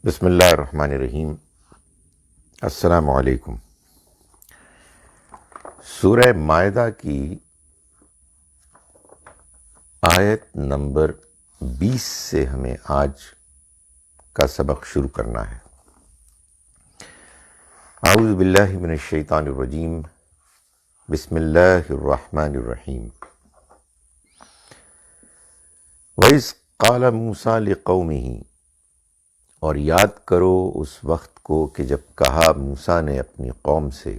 بسم اللہ الرحمن الرحیم۔ السلام علیکم۔ سورہ مائدہ کی آیت نمبر 20 سے ہمیں آج کا سبق شروع کرنا ہے۔ اعوذ باللہ من الشیطان الرجیم، بسم اللہ الرحمن الرحیم۔ وَإِذْ قَالَ مُوسَىٰ لِقَوْمِهِ، اور یاد کرو اس وقت کو کہ جب کہا موسیٰ نے اپنی قوم سے،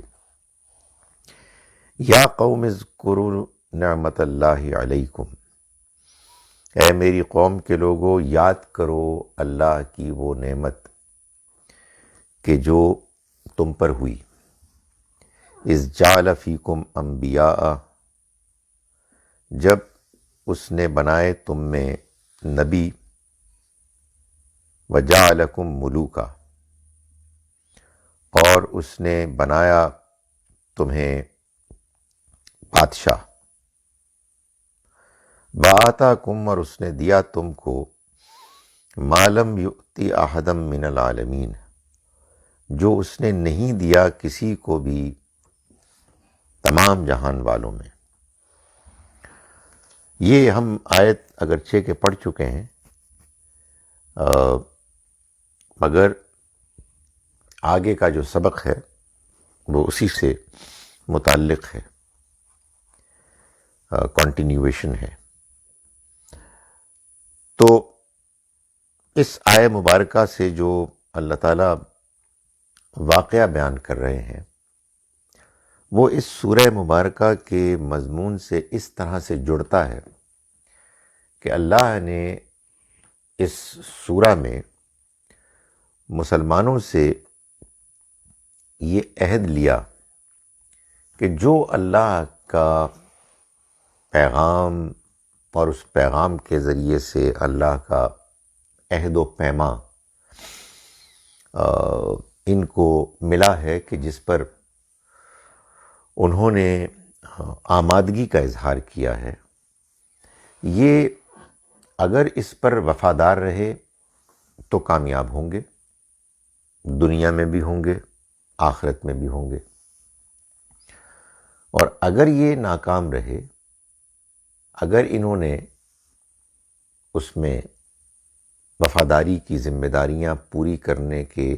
یا قوم اذکروا نعمت اللہ علیکم، اے میری قوم کے لوگو یاد کرو اللہ کی وہ نعمت کہ جو تم پر ہوئی۔ اذ جعل فیکم انبیاء، جب اس نے بنائے تم میں نبی، وجعلکم ملوکا، اور اس نے بنایا تمہیں بادشاہ، وآتاکم، اور اس نے دیا تم کو ما لم یؤتی احدا من العالمین، جو اس نے نہیں دیا کسی کو بھی تمام جہان والوں میں۔ یہ ہم آیت اگرچہ کہ پڑھ چکے ہیں، مگر آگے کا جو سبق ہے وہ اسی سے متعلق ہے، کنٹینیویشن ہے۔ تو اس آیہ مبارکہ سے جو اللہ تعالیٰ واقعہ بیان کر رہے ہیں وہ اس سورہ مبارکہ کے مضمون سے اس طرح سے جڑتا ہے کہ اللہ نے اس سورہ میں مسلمانوں سے یہ عہد لیا کہ جو اللہ کا پیغام اور اس پیغام کے ذریعے سے اللہ کا عہد و پیما ان کو ملا ہے، کہ جس پر انہوں نے آمادگی کا اظہار کیا ہے، یہ اگر اس پر وفادار رہے تو کامیاب ہوں گے، دنیا میں بھی ہوں گے، آخرت میں بھی ہوں گے، اور اگر یہ ناکام رہے، اگر انہوں نے اس میں وفاداری کی ذمہ داریاں پوری کرنے کے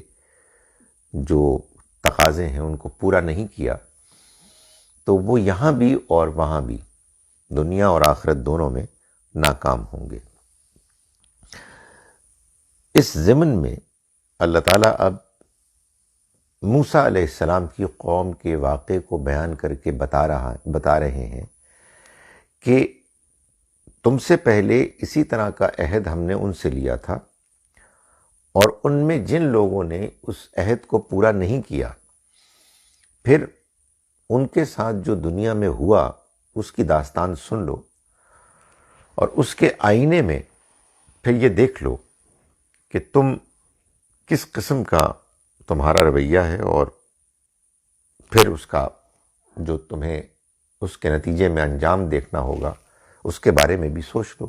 جو تقاضے ہیں ان کو پورا نہیں کیا، تو وہ یہاں بھی اور وہاں بھی، دنیا اور آخرت دونوں میں ناکام ہوں گے۔ اس ضمن میں اللہ تعالیٰ اب موسیٰ علیہ السلام کی قوم کے واقعے کو بیان کر کے بتا رہے ہیں کہ تم سے پہلے اسی طرح کا عہد ہم نے ان سے لیا تھا، اور ان میں جن لوگوں نے اس عہد کو پورا نہیں کیا، پھر ان کے ساتھ جو دنیا میں ہوا اس کی داستان سن لو، اور اس کے آئینے میں پھر یہ دیکھ لو کہ تم کس قسم کا تمہارا رویہ ہے، اور پھر اس کا جو تمہیں اس کے نتیجے میں انجام دیکھنا ہوگا اس کے بارے میں بھی سوچ لو۔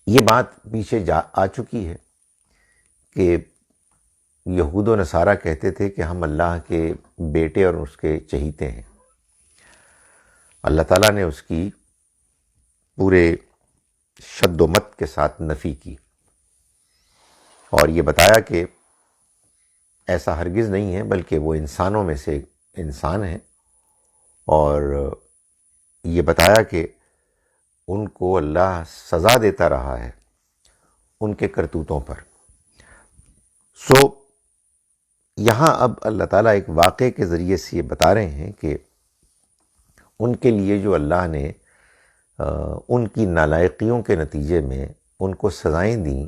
یہ بات پیچھے آ چکی ہے کہ یہود و نصارہ کہتے تھے کہ ہم اللہ کے بیٹے اور اس کے چہیتے ہیں۔ اللہ تعالیٰ نے اس کی پورے شد و مت کے ساتھ نفی کی، اور یہ بتایا کہ ایسا ہرگز نہیں ہے، بلکہ وہ انسانوں میں سے انسان ہیں، اور یہ بتایا کہ ان کو اللہ سزا دیتا رہا ہے ان کے کرتوتوں پر۔ یہاں اب اللہ تعالیٰ ایک واقعے کے ذریعے سے یہ بتا رہے ہیں کہ ان کے لیے جو اللہ نے ان کی نالائقیوں کے نتیجے میں ان کو سزائیں دیں،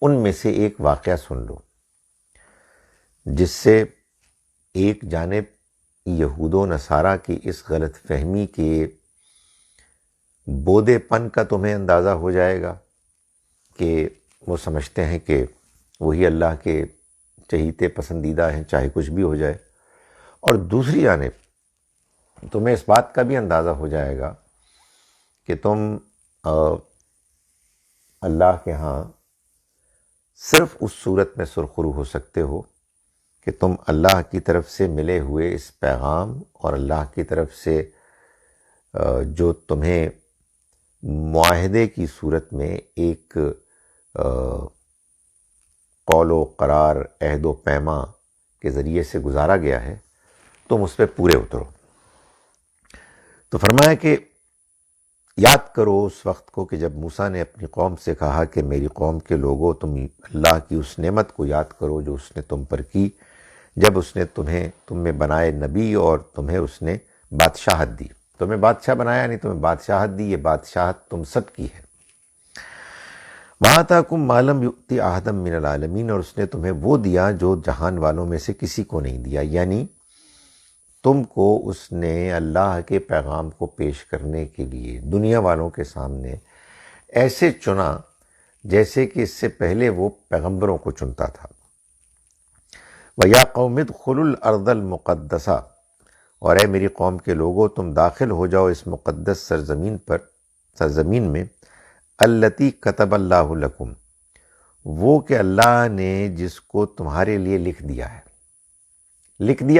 ان میں سے ایک واقعہ سن لو، جس سے ایک جانب یہود و نصارہ کی اس غلط فہمی کے بودے پن کا تمہیں اندازہ ہو جائے گا کہ وہ سمجھتے ہیں کہ وہی اللہ کے چہیتے پسندیدہ ہیں چاہے کچھ بھی ہو جائے، اور دوسری جانب تمہیں اس بات کا بھی اندازہ ہو جائے گا کہ تم اللہ کے ہاں صرف اس صورت میں سرخرو ہو سکتے ہو کہ تم اللہ کی طرف سے ملے ہوئے اس پیغام اور اللہ کی طرف سے جو تمہیں معاہدے کی صورت میں ایک قول و قرار، عہد و پیما کے ذریعے سے گزارا گیا ہے، تم اس پہ پورے اترو۔ تو فرمایا کہ یاد کرو اس وقت کو کہ جب موسیٰ نے اپنی قوم سے کہا کہ میری قوم کے لوگوں، تم اللہ کی اس نعمت کو یاد کرو جو اس نے تم پر کی، جب اس نے تم میں بنائے نبی اور تمہیں اس نے بادشاہت دی۔ تمہیں بادشاہ بنایا نہیں، تمہیں بادشاہت دی، یہ بادشاہت تم سب کی ہے۔ وَآتَاكُم مَا لَمْ يُؤْتِ أَحَدًا مِّنَ الْعَالَمِينَ، اور اس نے تمہیں وہ دیا جو جہان والوں میں سے کسی کو نہیں دیا، یعنی تم کو اس نے اللہ کے پیغام کو پیش کرنے کے لیے دنیا والوں کے سامنے ایسے چنا جیسے کہ اس سے پہلے وہ پیغمبروں کو چنتا تھا۔ وَيَا قَوْمِ ادْخُلُوا الْأَرْضَ الْمُقَدَّسَةَ، اور اے میری قوم کے لوگوں تم داخل ہو جاؤ اس مقدس سرزمین میں، الَّتِي كَتَبَ اللَّهُ لَكُمْ، وہ کہ اللہ نے جس کو تمہارے لیے لکھ دیا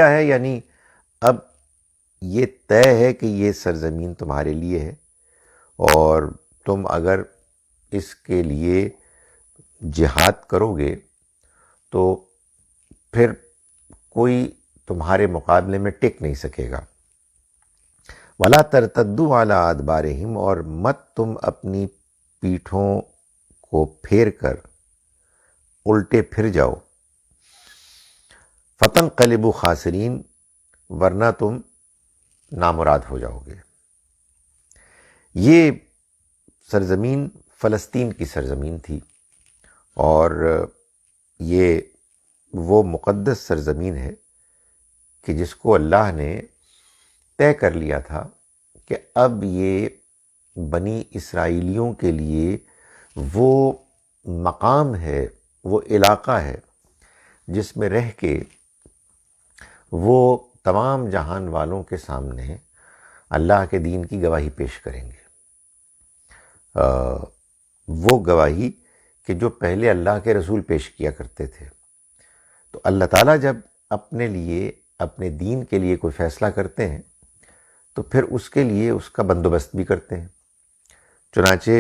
ہے، یعنی اب یہ طے ہے کہ یہ سرزمین تمہارے لیے ہے، اور تم اگر اس کے لیے جہاد کرو گے تو پھر کوئی تمہارے مقابلے میں ٹک نہیں سکے گا۔ وَلَا تَرْتَدُّوا عَلَىٰ أَدْبَارِهِمْ، اور مت تم اپنی پیٹھوں کو پھیر کر الٹے پھر جاؤ۔ فَتَنْقَلِبُوا خَاسِرِينَ، ورنہ تم نامراد ہو جاؤ گے۔ یہ سرزمین فلسطین کی سرزمین تھی، اور یہ وہ مقدس سرزمین ہے کہ جس کو اللہ نے طے کر لیا تھا کہ اب یہ بنی اسرائیلیوں کے لیے وہ مقام ہے، وہ علاقہ ہے جس میں رہ کے وہ تمام جہان والوں کے سامنے اللہ کے دین کی گواہی پیش کریں گے، وہ گواہی کہ جو پہلے اللہ کے رسول پیش کیا کرتے تھے۔ تو اللہ تعالیٰ جب اپنے لیے، اپنے دین کے لیے کوئی فیصلہ کرتے ہیں تو پھر اس کے لیے اس کا بندوبست بھی کرتے ہیں۔ چنانچہ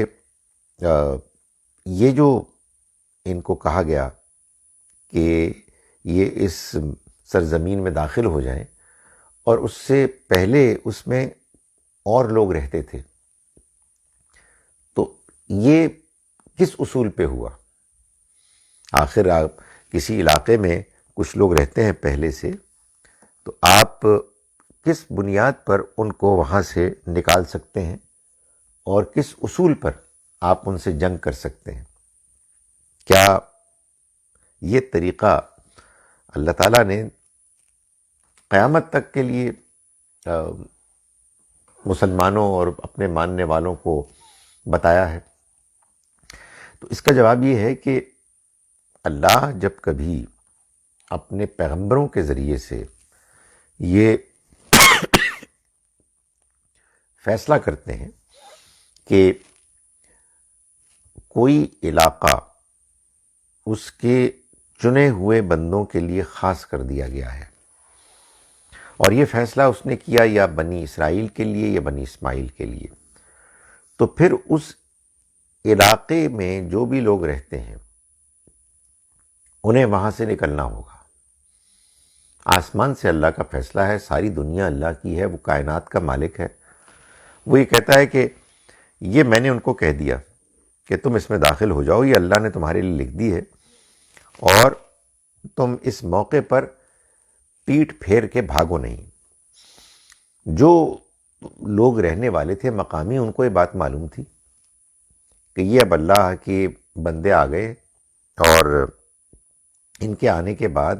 یہ جو ان کو کہا گیا کہ یہ اس سرزمین میں داخل ہو جائیں، اور اس سے پہلے اس میں اور لوگ رہتے تھے، تو یہ کس اصول پہ ہوا؟ آخر آپ کسی علاقے میں کچھ لوگ رہتے ہیں پہلے سے، تو آپ کس بنیاد پر ان کو وہاں سے نکال سکتے ہیں اور کس اصول پر آپ ان سے جنگ کر سکتے ہیں؟ کیا یہ طریقہ اللہ تعالیٰ نے قیامت تک کے لیے مسلمانوں اور اپنے ماننے والوں کو بتایا ہے؟ تو اس کا جواب یہ ہے کہ اللہ جب کبھی اپنے پیغمبروں کے ذریعے سے یہ فیصلہ کرتے ہیں کہ کوئی علاقہ اس کے چنے ہوئے بندوں کے لیے خاص کر دیا گیا ہے، اور یہ فیصلہ اس نے کیا یا بنی اسرائیل کے لیے یا بنی اسماعیل کے لیے، تو پھر اس علاقے میں جو بھی لوگ رہتے ہیں انہیں وہاں سے نکلنا ہوگا۔ آسمان سے اللہ کا فیصلہ ہے، ساری دنیا اللہ کی ہے، وہ کائنات کا مالک ہے۔ وہ یہ کہتا ہے کہ یہ میں نے ان کو کہہ دیا کہ تم اس میں داخل ہو جاؤ، یہ اللہ نے تمہارے لیے لکھ دی ہے، اور تم اس موقع پر پیٹھ پھیر کے بھاگو نہیں۔ جو لوگ رہنے والے تھے مقامی، ان کو یہ بات معلوم تھی کہ یہ اب اللہ کے بندے آ گئے، اور ان کے آنے کے بعد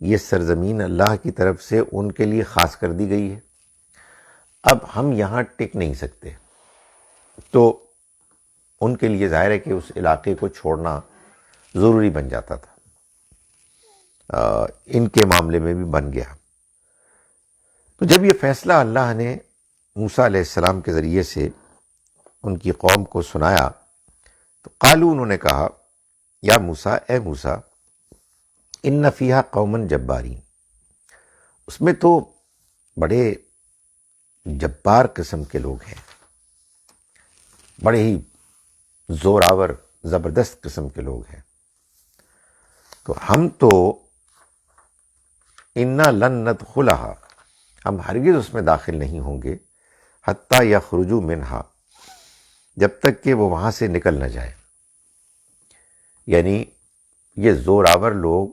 یہ سرزمین اللہ کی طرف سے ان کے لیے خاص کر دی گئی ہے، اب ہم یہاں ٹک نہیں سکتے۔ تو ان کے لیے ظاہر ہے کہ اس علاقے کو چھوڑنا ضروری بن جاتا تھا، ان کے معاملے میں بھی بن گیا۔ تو جب یہ فیصلہ اللہ نے موسیٰ علیہ السلام کے ذریعے سے ان کی قوم کو سنایا تو قالو، انہوں نے کہا، یا موسیٰ، اے موسیٰ، ان فیہا قوما جبارین، اس میں تو بڑے جبار قسم کے لوگ ہیں، بڑے ہی زور آور زبردست قسم کے لوگ ہیں، تو ہم تو انا لن ندخلہا، ہم ہرگز اس میں داخل نہیں ہوں گے، حتی یخرجوا منہا، جب تک کہ وہ وہاں سے نکل نہ جائے. یعنی یہ زور آور لوگ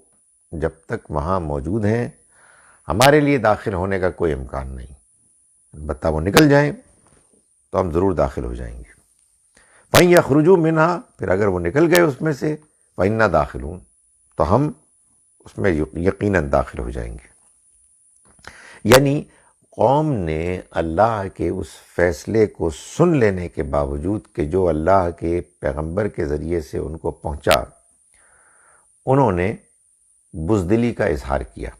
جب تک وہاں موجود ہیں ہمارے لیے داخل ہونے کا کوئی امکان نہیں، البتہ وہ نکل جائیں تو ہم ضرور داخل ہو جائیں گے. فَإِن يَخْرُجُوا مِنْهَا، پھر اگر وہ نکل گئے اس میں سے، فَإِنَّا دَاخِلُونَ، تو ہم اس میں یقیناً داخل ہو جائیں گے. یعنی قوم نے اللہ کے اس فیصلے کو سن لینے کے باوجود کہ جو اللہ کے پیغمبر کے ذریعے سے ان کو پہنچا، انہوں نے بزدلی کا اظہار کیا.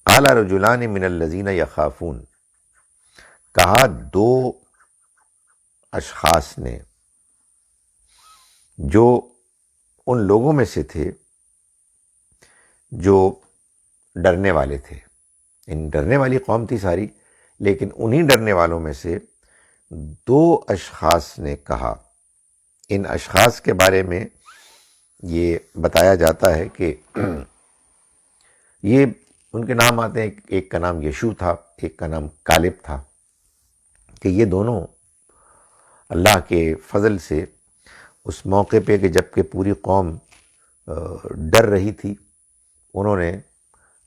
قال رجلان من الذین یخافون، کہا دو اشخاص نے جو ان لوگوں میں سے تھے جو ڈرنے والے تھے. ان ڈرنے والی قوم تھی ساری، لیکن انہی ڈرنے والوں میں سے دو اشخاص نے کہا. ان اشخاص کے بارے میں یہ بتایا جاتا ہے کہ یہ ان کے نام آتے ہیں، ایک کا نام یشوع تھا، ایک کا نام کالب تھا، کہ یہ دونوں اللہ کے فضل سے اس موقع پہ کہ جب کہ پوری قوم ڈر رہی تھی، انہوں نے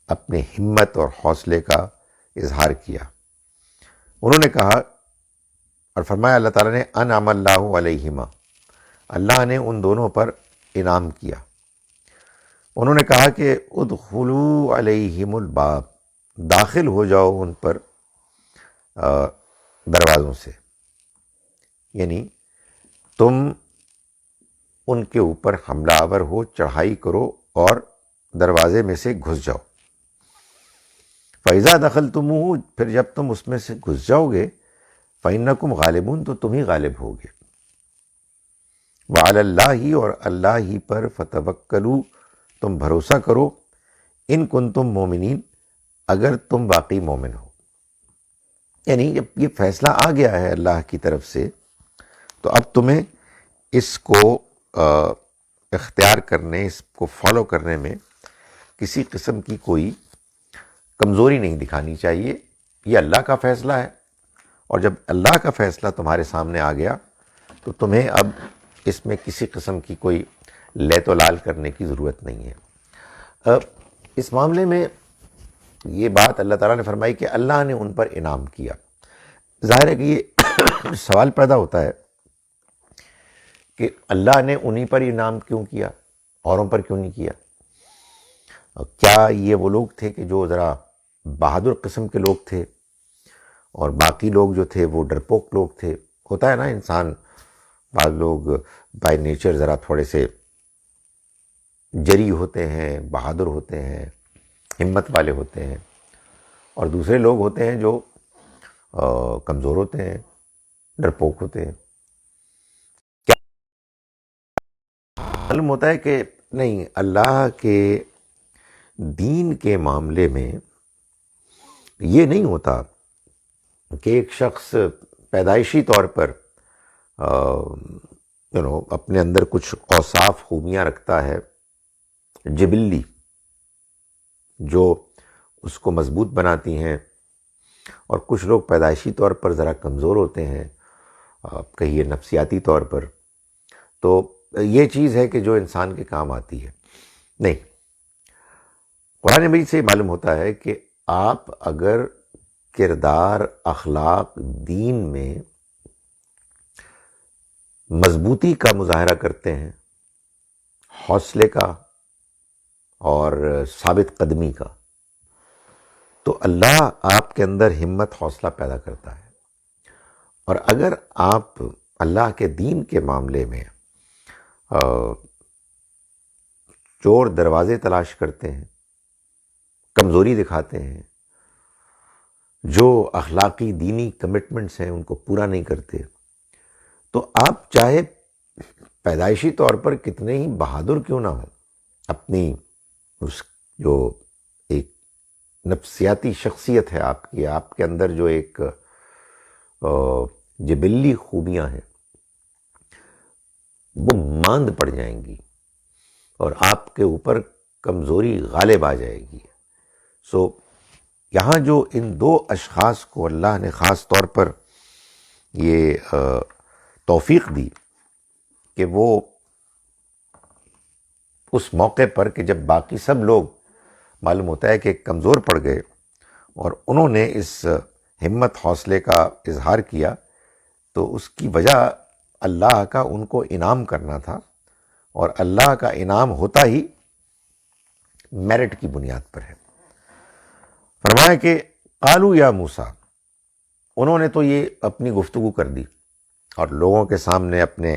اپنے ہمت اور حوصلے کا اظہار کیا. انہوں نے کہا اور فرمایا اللہ تعالیٰ نے، انعم اللہ علیہما، اللہ نے ان دونوں پر انعام کیا. انہوں نے کہا کہ ادخلوا علیہم الباب، داخل ہو جاؤ ان پر دروازوں سے. یعنی تم ان کے اوپر حملہ آور ہو، چڑھائی کرو اور دروازے میں سے گھس جاؤ. فَإِذَا دَخَلْتُمُوهُ، پھر جب تم اس میں سے گھس جاؤ گے، فَإِنَّكُمْ غَالِبُونَ، تو تم ہی غالب ہوگے. وَعَلَى اللَّهِ، اور اللہ ہی پر، فَتَوَكَّلُوا، تم بھروسہ کرو، ان کنتم مومنین، اگر تم واقعی مومن ہو. یعنی جب یہ فیصلہ آ گیا ہے اللہ کی طرف سے، تو اب تمہیں اس کو اختیار کرنے، اس کو فالو کرنے میں کسی قسم کی کوئی کمزوری نہیں دکھانی چاہیے. یہ اللہ کا فیصلہ ہے، اور جب اللہ کا فیصلہ تمہارے سامنے آ گیا تو تمہیں اب اس میں کسی قسم کی کوئی لیت و لال کرنے کی ضرورت نہیں ہے. اس معاملے میں یہ بات اللہ تعالیٰ نے فرمائی کہ اللہ نے ان پر انعام کیا. ظاہر ہے کہ یہ سوال پیدا ہوتا ہے کہ اللہ نے انہی پر انعام کیوں کیا، اوروں پر کیوں نہیں کیا؟ کیا یہ وہ لوگ تھے کہ جو ذرا بہادر قسم کے لوگ تھے، اور باقی لوگ جو تھے وہ ڈرپوک لوگ تھے؟ ہوتا ہے نا، انسان بعض لوگ بائی نیچر ذرا تھوڑے سے جری ہوتے ہیں، بہادر ہوتے ہیں، ہمت والے ہوتے ہیں، اور دوسرے لوگ ہوتے ہیں جو کمزور ہوتے ہیں، ڈرپوک ہوتے ہیں. معلوم ہوتا ہے کہ نہیں، اللہ کے دین کے معاملے میں یہ نہیں ہوتا کہ ایک شخص پیدائشی طور پر اپنے اندر کچھ اوصاف خوبیاں رکھتا ہے جبلی، جو اس کو مضبوط بناتی ہیں، اور کچھ لوگ پیدائشی طور پر ذرا کمزور ہوتے ہیں، کہیے نفسیاتی طور پر. تو یہ چیز ہے کہ جو انسان کے کام آتی ہے. نہیں، قرآن مجید سے معلوم ہوتا ہے کہ آپ اگر کردار، اخلاق، دین میں مضبوطی کا مظاہرہ کرتے ہیں، حوصلے کا اور ثابت قدمی کا، تو اللہ آپ کے اندر ہمت، حوصلہ پیدا کرتا ہے. اور اگر آپ اللہ کے دین کے معاملے میں چور دروازے تلاش کرتے ہیں، کمزوری دکھاتے ہیں، جو اخلاقی دینی کمٹمنٹس ہیں ان کو پورا نہیں کرتے، تو آپ چاہے پیدائشی طور پر کتنے ہی بہادر کیوں نہ ہوں، اپنی اس جو ایک نفسیاتی شخصیت ہے آپ کی، آپ کے اندر جو ایک جبلی خوبیاں ہیں، وہ ماند پڑ جائیں گی اور آپ کے اوپر کمزوری غالب آ جائے گی۔ سو یہاں جو ان دو اشخاص کو اللہ نے خاص طور پر یہ توفیق دی کہ وہ اس موقع پر کہ جب باقی سب لوگ معلوم ہوتا ہے کہ کمزور پڑ گئے اور انہوں نے اس ہمت حوصلے کا اظہار کیا، تو اس کی وجہ اللہ کا ان کو انعام کرنا تھا، اور اللہ کا انعام ہوتا ہی میرٹ کی بنیاد پر ہے۔ فرمایا کہ قالوا یا موسیٰ، انہوں نے تو یہ اپنی گفتگو کر دی اور لوگوں کے سامنے اپنے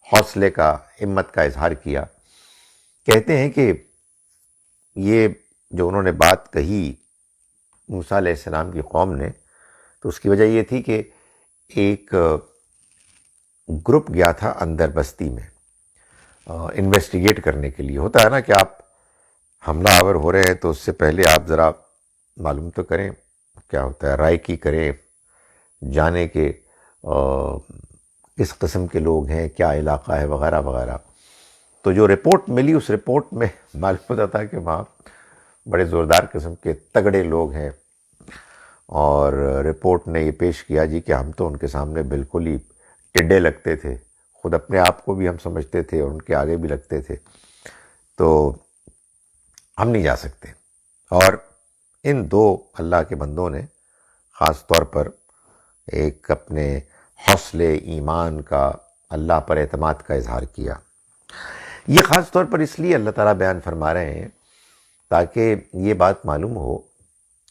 حوصلے کا، ہمت کا اظہار کیا۔ کہتے ہیں کہ یہ جو انہوں نے بات کہی موسیٰ علیہ السلام کی قوم نے، تو اس کی وجہ یہ تھی کہ ایک گروپ گیا تھا اندر بستی میں انویسٹیگیٹ کرنے کے لیے۔ ہوتا ہے نا کہ آپ حملہ آور ہو رہے ہیں تو اس سے پہلے آپ ذرا معلوم تو کریں کیا ہوتا ہے، رائے کی کریں، جانے کہ کس قسم کے لوگ ہیں، کیا علاقہ ہے، وغیرہ وغیرہ۔ تو جو رپورٹ ملی، اس رپورٹ میں معلوم ہوتا تھا کہ وہاں بڑے زوردار قسم کے تگڑے لوگ ہیں، اور رپورٹ نے یہ پیش کیا جی کہ ہم تو ان کے سامنے بالکل ہی ٹڈے لگتے تھے، خود اپنے آپ کو بھی ہم سمجھتے تھے اور ان کے آگے بھی لگتے تھے، تو ہم نہیں جا سکتے۔ اور ان دو اللہ کے بندوں نے خاص طور پر ایک اپنے حوصلے، ایمان کا، اللہ پر اعتماد کا اظہار کیا۔ یہ خاص طور پر اس لیے اللہ تعالیٰ بیان فرما رہے ہیں تاکہ یہ بات معلوم ہو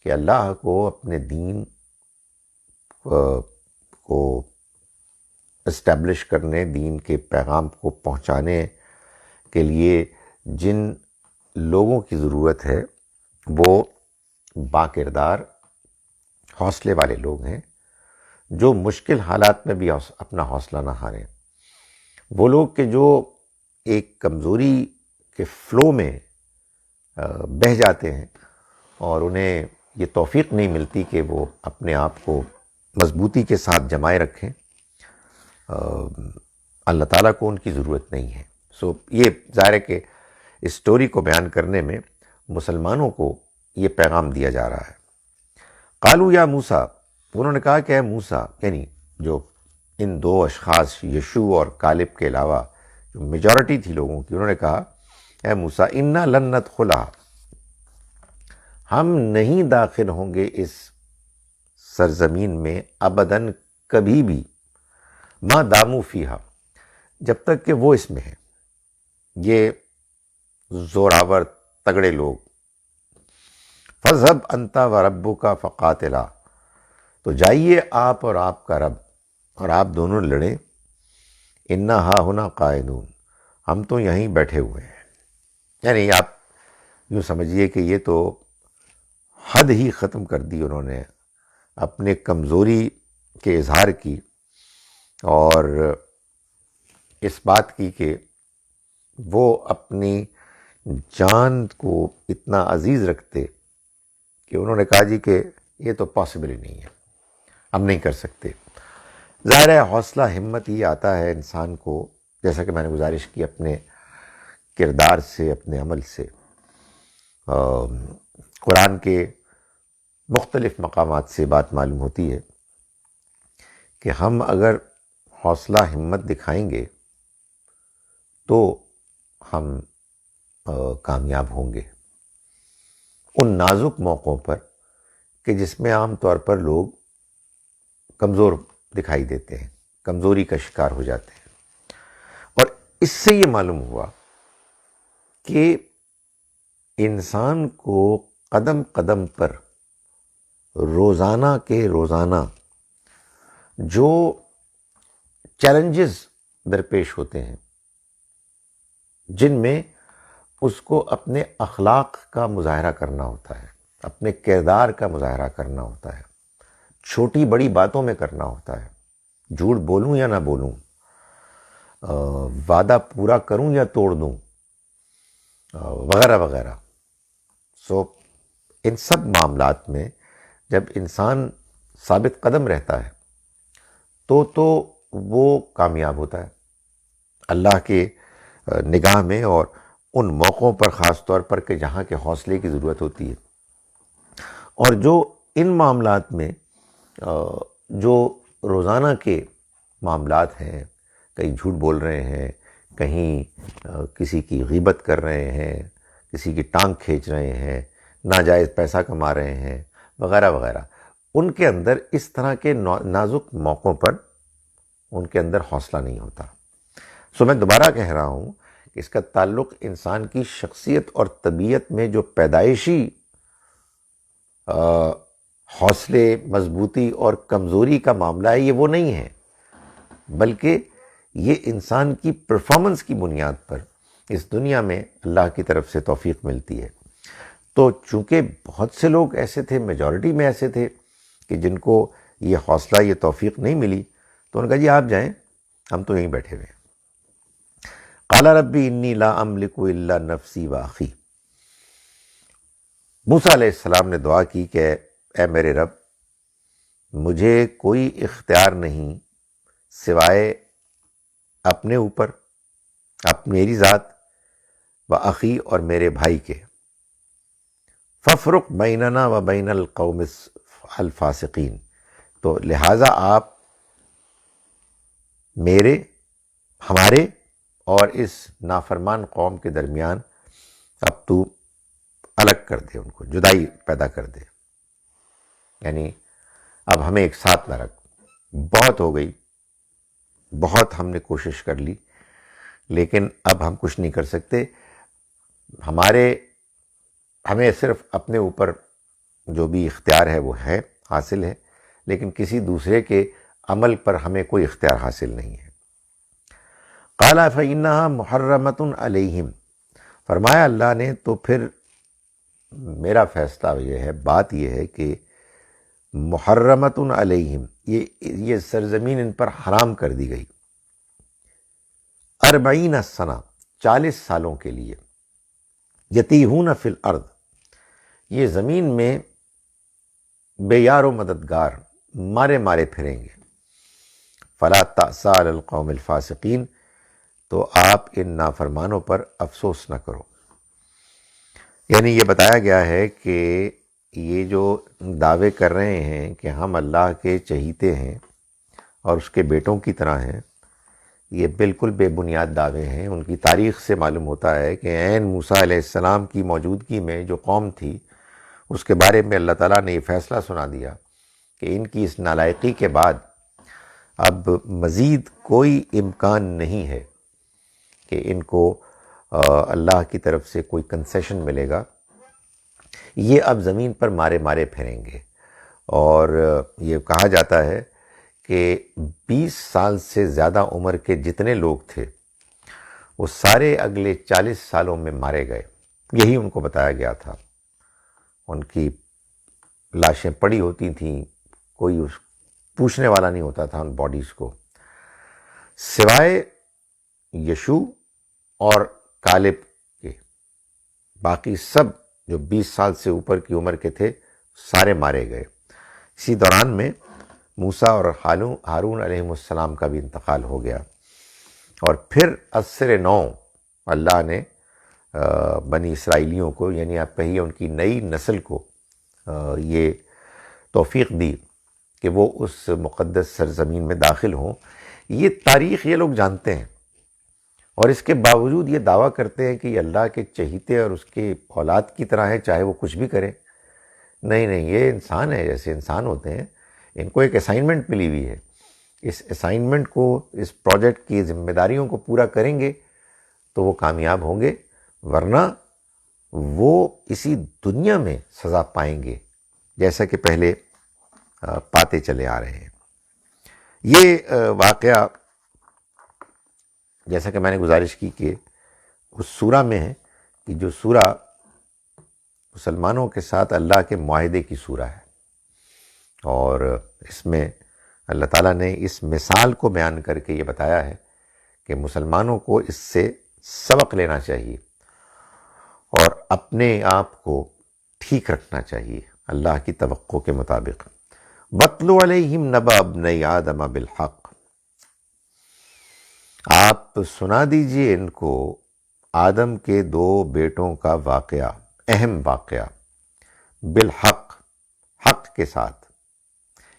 کہ اللہ کو اپنے دین کو اسٹیبلش کرنے، دین کے پیغام کو پہنچانے کے لیے جن لوگوں کی ضرورت ہے وہ باکردار، حوصلے والے لوگ ہیں، جو مشکل حالات میں بھی اپنا حوصلہ نہ ہاریں۔ وہ لوگ کہ جو ایک کمزوری کے فلو میں بہہ جاتے ہیں اور انہیں یہ توفیق نہیں ملتی کہ وہ اپنے آپ کو مضبوطی کے ساتھ جمائے رکھیں، اللہ تعالیٰ کو ان کی ضرورت نہیں ہے۔ سو یہ ظاہر ہے کہ اس سٹوری کو بیان کرنے میں مسلمانوں کو یہ پیغام دیا جا رہا ہے۔ قالوا یا موسیٰ، انہوں نے کہا کہ اے موسیٰ، یعنی جو ان دو اشخاص یشوع اور کالب کے علاوہ جو میجورٹی تھی لوگوں کی، انہوں نے کہا اے موسیٰ انا لن ندخلھا، ہم نہیں داخل ہوں گے اس سرزمین میں ابداً، کبھی بھی، ما داموا فیہا، جب تک کہ وہ اس میں ہیں، یہ زوراور تگڑے لوگ۔ فاذھب انت وربک فقاتلا، تو جائیے آپ اور آپ کا رب، اور آپ دونوں لڑیں، انا ہاہنا قاعدون، ہم تو یہیں بیٹھے ہوئے ہیں۔ یعنی آپ یوں سمجھیے کہ یہ تو حد ہی ختم کر دی انہوں نے، اپنے کمزوری کے اظہار کی اور اس بات کی کہ وہ اپنی جان کو اتنا عزیز رکھتے کہ انہوں نے کہا جی کہ یہ تو پاسبل ہی نہیں ہے، ہم نہیں کر سکتے۔ ظاہر ہے حوصلہ، ہمت ہی آتا ہے انسان کو، جیسا کہ میں نے گزارش کی، اپنے کردار سے، اپنے عمل سے۔ قرآن کے مختلف مقامات سے بات معلوم ہوتی ہے کہ ہم اگر حوصلہ، ہمت دکھائیں گے تو ہم کامیاب ہوں گے ان نازک موقعوں پر کہ جس میں عام طور پر لوگ کمزور دکھائی دیتے ہیں، کمزوری کا شکار ہو جاتے ہیں۔ اور اس سے یہ معلوم ہوا کہ انسان کو قدم قدم پر روزانہ کے روزانہ جو چیلنجز درپیش ہوتے ہیں، جن میں اس کو اپنے اخلاق کا مظاہرہ کرنا ہوتا ہے، اپنے کردار کا مظاہرہ کرنا ہوتا ہے، چھوٹی بڑی باتوں میں کرنا ہوتا ہے، جھوٹ بولوں یا نہ بولوں، وعدہ پورا کروں یا توڑ دوں، وغیرہ وغیرہ. سو ان سب معاملات میں جب انسان ثابت قدم رہتا ہے تو وہ کامیاب ہوتا ہے اللہ کے نگاہ میں، اور ان موقعوں پر خاص طور پر کہ جہاں کے حوصلے کی ضرورت ہوتی ہے. اور جو ان معاملات میں جو روزانہ کے معاملات ہیں، کہیں جھوٹ بول رہے ہیں، کہیں کسی کی غیبت کر رہے ہیں، کسی کی ٹانگ کھینچ رہے ہیں، ناجائز پیسہ کما رہے ہیں، وغیرہ وغیرہ، ان کے اندر اس طرح کے نازک موقعوں پر ان کے اندر حوصلہ نہیں ہوتا. سو میں دوبارہ کہہ رہا ہوں کہ اس کا تعلق انسان کی شخصیت اور طبیعت میں جو پیدائشی حوصلے، مضبوطی اور کمزوری کا معاملہ ہے، یہ وہ نہیں ہے، بلکہ یہ انسان کی پرفارمنس کی بنیاد پر اس دنیا میں اللہ کی طرف سے توفیق ملتی ہے. تو چونکہ بہت سے لوگ ایسے تھے، میجورٹی میں ایسے تھے کہ جن کو یہ حوصلہ، یہ توفیق نہیں ملی، تو ان کا جی آپ جائیں، ہم تو یہیں بیٹھے ہوئے ہیں. قال ربی انی لا املک الا نفسی و اخی. موسیٰ علیہ السلام نے دعا کی کہ اے میرے رب، مجھے کوئی اختیار نہیں سوائے اپنے اوپر، میری ذات، و اخی اور میرے بھائی کے. ففرق بیننا و بین القوم الفاسقین. تو لہٰذا آپ ہمارے اور اس نافرمان قوم کے درمیان اب تو الگ کر دے، ان کو جدائی پیدا کر دے، یعنی اب ہمیں ایک ساتھ نہ رکھ. بہت ہو گئی، بہت ہم نے کوشش کر لی، لیکن اب ہم کچھ نہیں کر سکتے. ہمیں صرف اپنے اوپر جو بھی اختیار ہے وہ ہے، حاصل ہے، لیکن کسی دوسرے کے عمل پر ہمیں کوئی اختیار حاصل نہیں ہے. قال فإنها محرمۃ علیہم. فرمایا اللہ نے تو پھر میرا فیصلہ یہ ہے، بات یہ ہے کہ محرمۃ علیہم، یہ سرزمین ان پر حرام کر دی گئی. 40 سنہ، 40 سالوں کے لیے. یتیہون فی الارض، یہ زمین میں بے یار و مددگار، مارے پھریں گے. فلا تأسیٰ علی القوم الفاسقین. تو آپ ان نافرمانوں پر افسوس نہ کرو. یعنی یہ بتایا گیا ہے کہ یہ جو دعوے کر رہے ہیں کہ ہم اللہ کے چہیتے ہیں اور اس کے بیٹوں کی طرح ہیں، یہ بالکل بے بنیاد دعوے ہیں. ان کی تاریخ سے معلوم ہوتا ہے کہ عین موسیٰ علیہ السلام کی موجودگی میں جو قوم تھی، اس کے بارے میں اللہ تعالیٰ نے یہ فیصلہ سنا دیا کہ ان کی اس نالائقی کے بعد اب مزید کوئی امکان نہیں ہے کہ ان کو اللہ کی طرف سے کوئی کنسیشن ملے گا. یہ اب زمین پر مارے پھریں گے. اور یہ کہا جاتا ہے کہ 20 سال سے زیادہ عمر کے جتنے لوگ تھے وہ سارے اگلے 40 سالوں میں مارے گئے. یہی ان کو بتایا گیا تھا. ان کی لاشیں پڑی ہوتی تھیں، کوئی پوچھنے والا نہیں ہوتا تھا ان باڈیز کو، سوائے یشوع اور کالب کے. باقی سب جو 20 سال سے اوپر کی عمر کے تھے سارے مارے گئے. اسی دوران میں موسیٰ اور ہارون علیہ السلام کا بھی انتقال ہو گیا. اور پھر عصر نو اللہ نے بنی اسرائیلیوں کو، یعنی آپ کہیے ان کی نئی نسل کو، یہ توفیق دی کہ وہ اس مقدس سرزمین میں داخل ہوں. یہ تاریخ یہ لوگ جانتے ہیں، اور اس کے باوجود یہ دعویٰ کرتے ہیں کہ یہ اللہ کے چہیتے اور اس کے اولاد کی طرح ہے، چاہے وہ کچھ بھی کرے. نہیں، یہ انسان ہے، جیسے انسان ہوتے ہیں. ان کو ایک اسائنمنٹ ملی ہوئی ہے. اس اسائنمنٹ کو، اس پروجیکٹ کی ذمہ داریوں کو پورا کریں گے تو وہ کامیاب ہوں گے، ورنہ وہ اسی دنیا میں سزا پائیں گے جیسا کہ پہلے پاتے چلے آ رہے ہیں. یہ واقعہ جیسا کہ میں نے گزارش کی کہ اس سورہ میں ہے، کہ جو سورہ مسلمانوں کے ساتھ اللہ کے معاہدے کی سورہ ہے، اور اس میں اللہ تعالیٰ نے اس مثال کو بیان کر کے یہ بتایا ہے کہ مسلمانوں کو اس سے سبق لینا چاہیے اور اپنے آپ کو ٹھیک رکھنا چاہیے اللہ کی توقع کے مطابق۔ وَاتْلُ عَلَيْهِمْ نَبَأَ ابْنَيْ آدَمَ بِالْحَقِّ، آپ سنا دیجئے ان کو آدم کے دو بیٹوں کا واقعہ، اہم واقعہ، بالحق، حق کے ساتھ،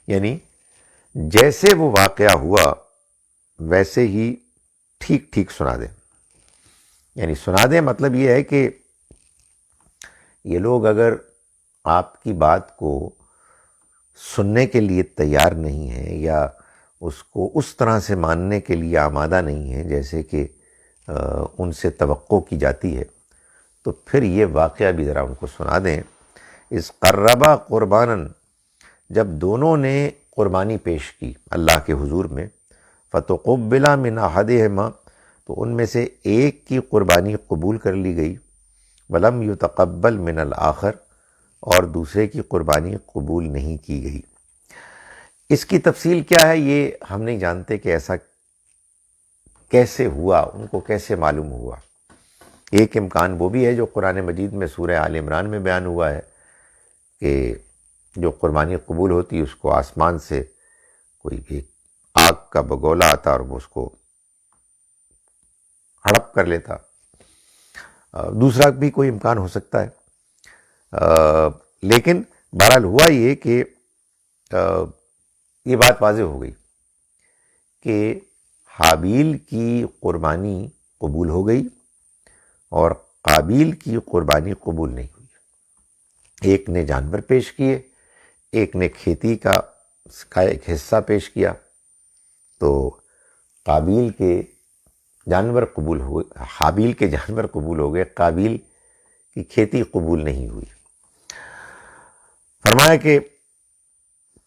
یعنی جیسے وہ واقعہ ہوا ویسے ہی ٹھیک ٹھیک سنا دیں۔ یعنی سنا دیں مطلب یہ ہے کہ یہ لوگ اگر آپ کی بات کو سننے کے لیے تیار نہیں ہیں یا اس کو اس طرح سے ماننے کے لیے آمادہ نہیں ہیں جیسے کہ ان سے توقع کی جاتی ہے، تو پھر یہ واقعہ بھی ذرا ان کو سنا دیں۔ اس قربا قرباناً، جب دونوں نے قربانی پیش کی اللہ کے حضور میں، فتقبل من احدہما، تو ان میں سے ایک کی قربانی قبول کر لی گئی، ولم یتقبل من الآخر، اور دوسرے کی قربانی قبول نہیں کی گئی۔ اس کی تفصیل کیا ہے یہ ہم نہیں جانتے کہ ایسا کیسے ہوا، ان کو کیسے معلوم ہوا۔ ایک امکان وہ بھی ہے جو قرآن مجید میں سورہ آل عمران میں بیان ہوا ہے کہ جو قربانی قبول ہوتی اس کو آسمان سے کوئی ایک آگ کا بگولا آتا اور وہ اس کو ہڑپ کر لیتا۔ دوسرا بھی کوئی امکان ہو سکتا ہے، لیکن بہرحال ہوا یہ کہ یہ بات واضح ہو گئی کہ حابیل کی قربانی قبول ہو گئی اور قابیل کی قربانی قبول نہیں ہوئی۔ ایک نے جانور پیش کیے، ایک نے کھیتی کا ایک حصہ پیش کیا، تو قابیل کے جانور قبول ہوئے، حابیل کے جانور قبول ہو گئے، قابیل کی کھیتی قبول نہیں ہوئی۔ فرمایا کہ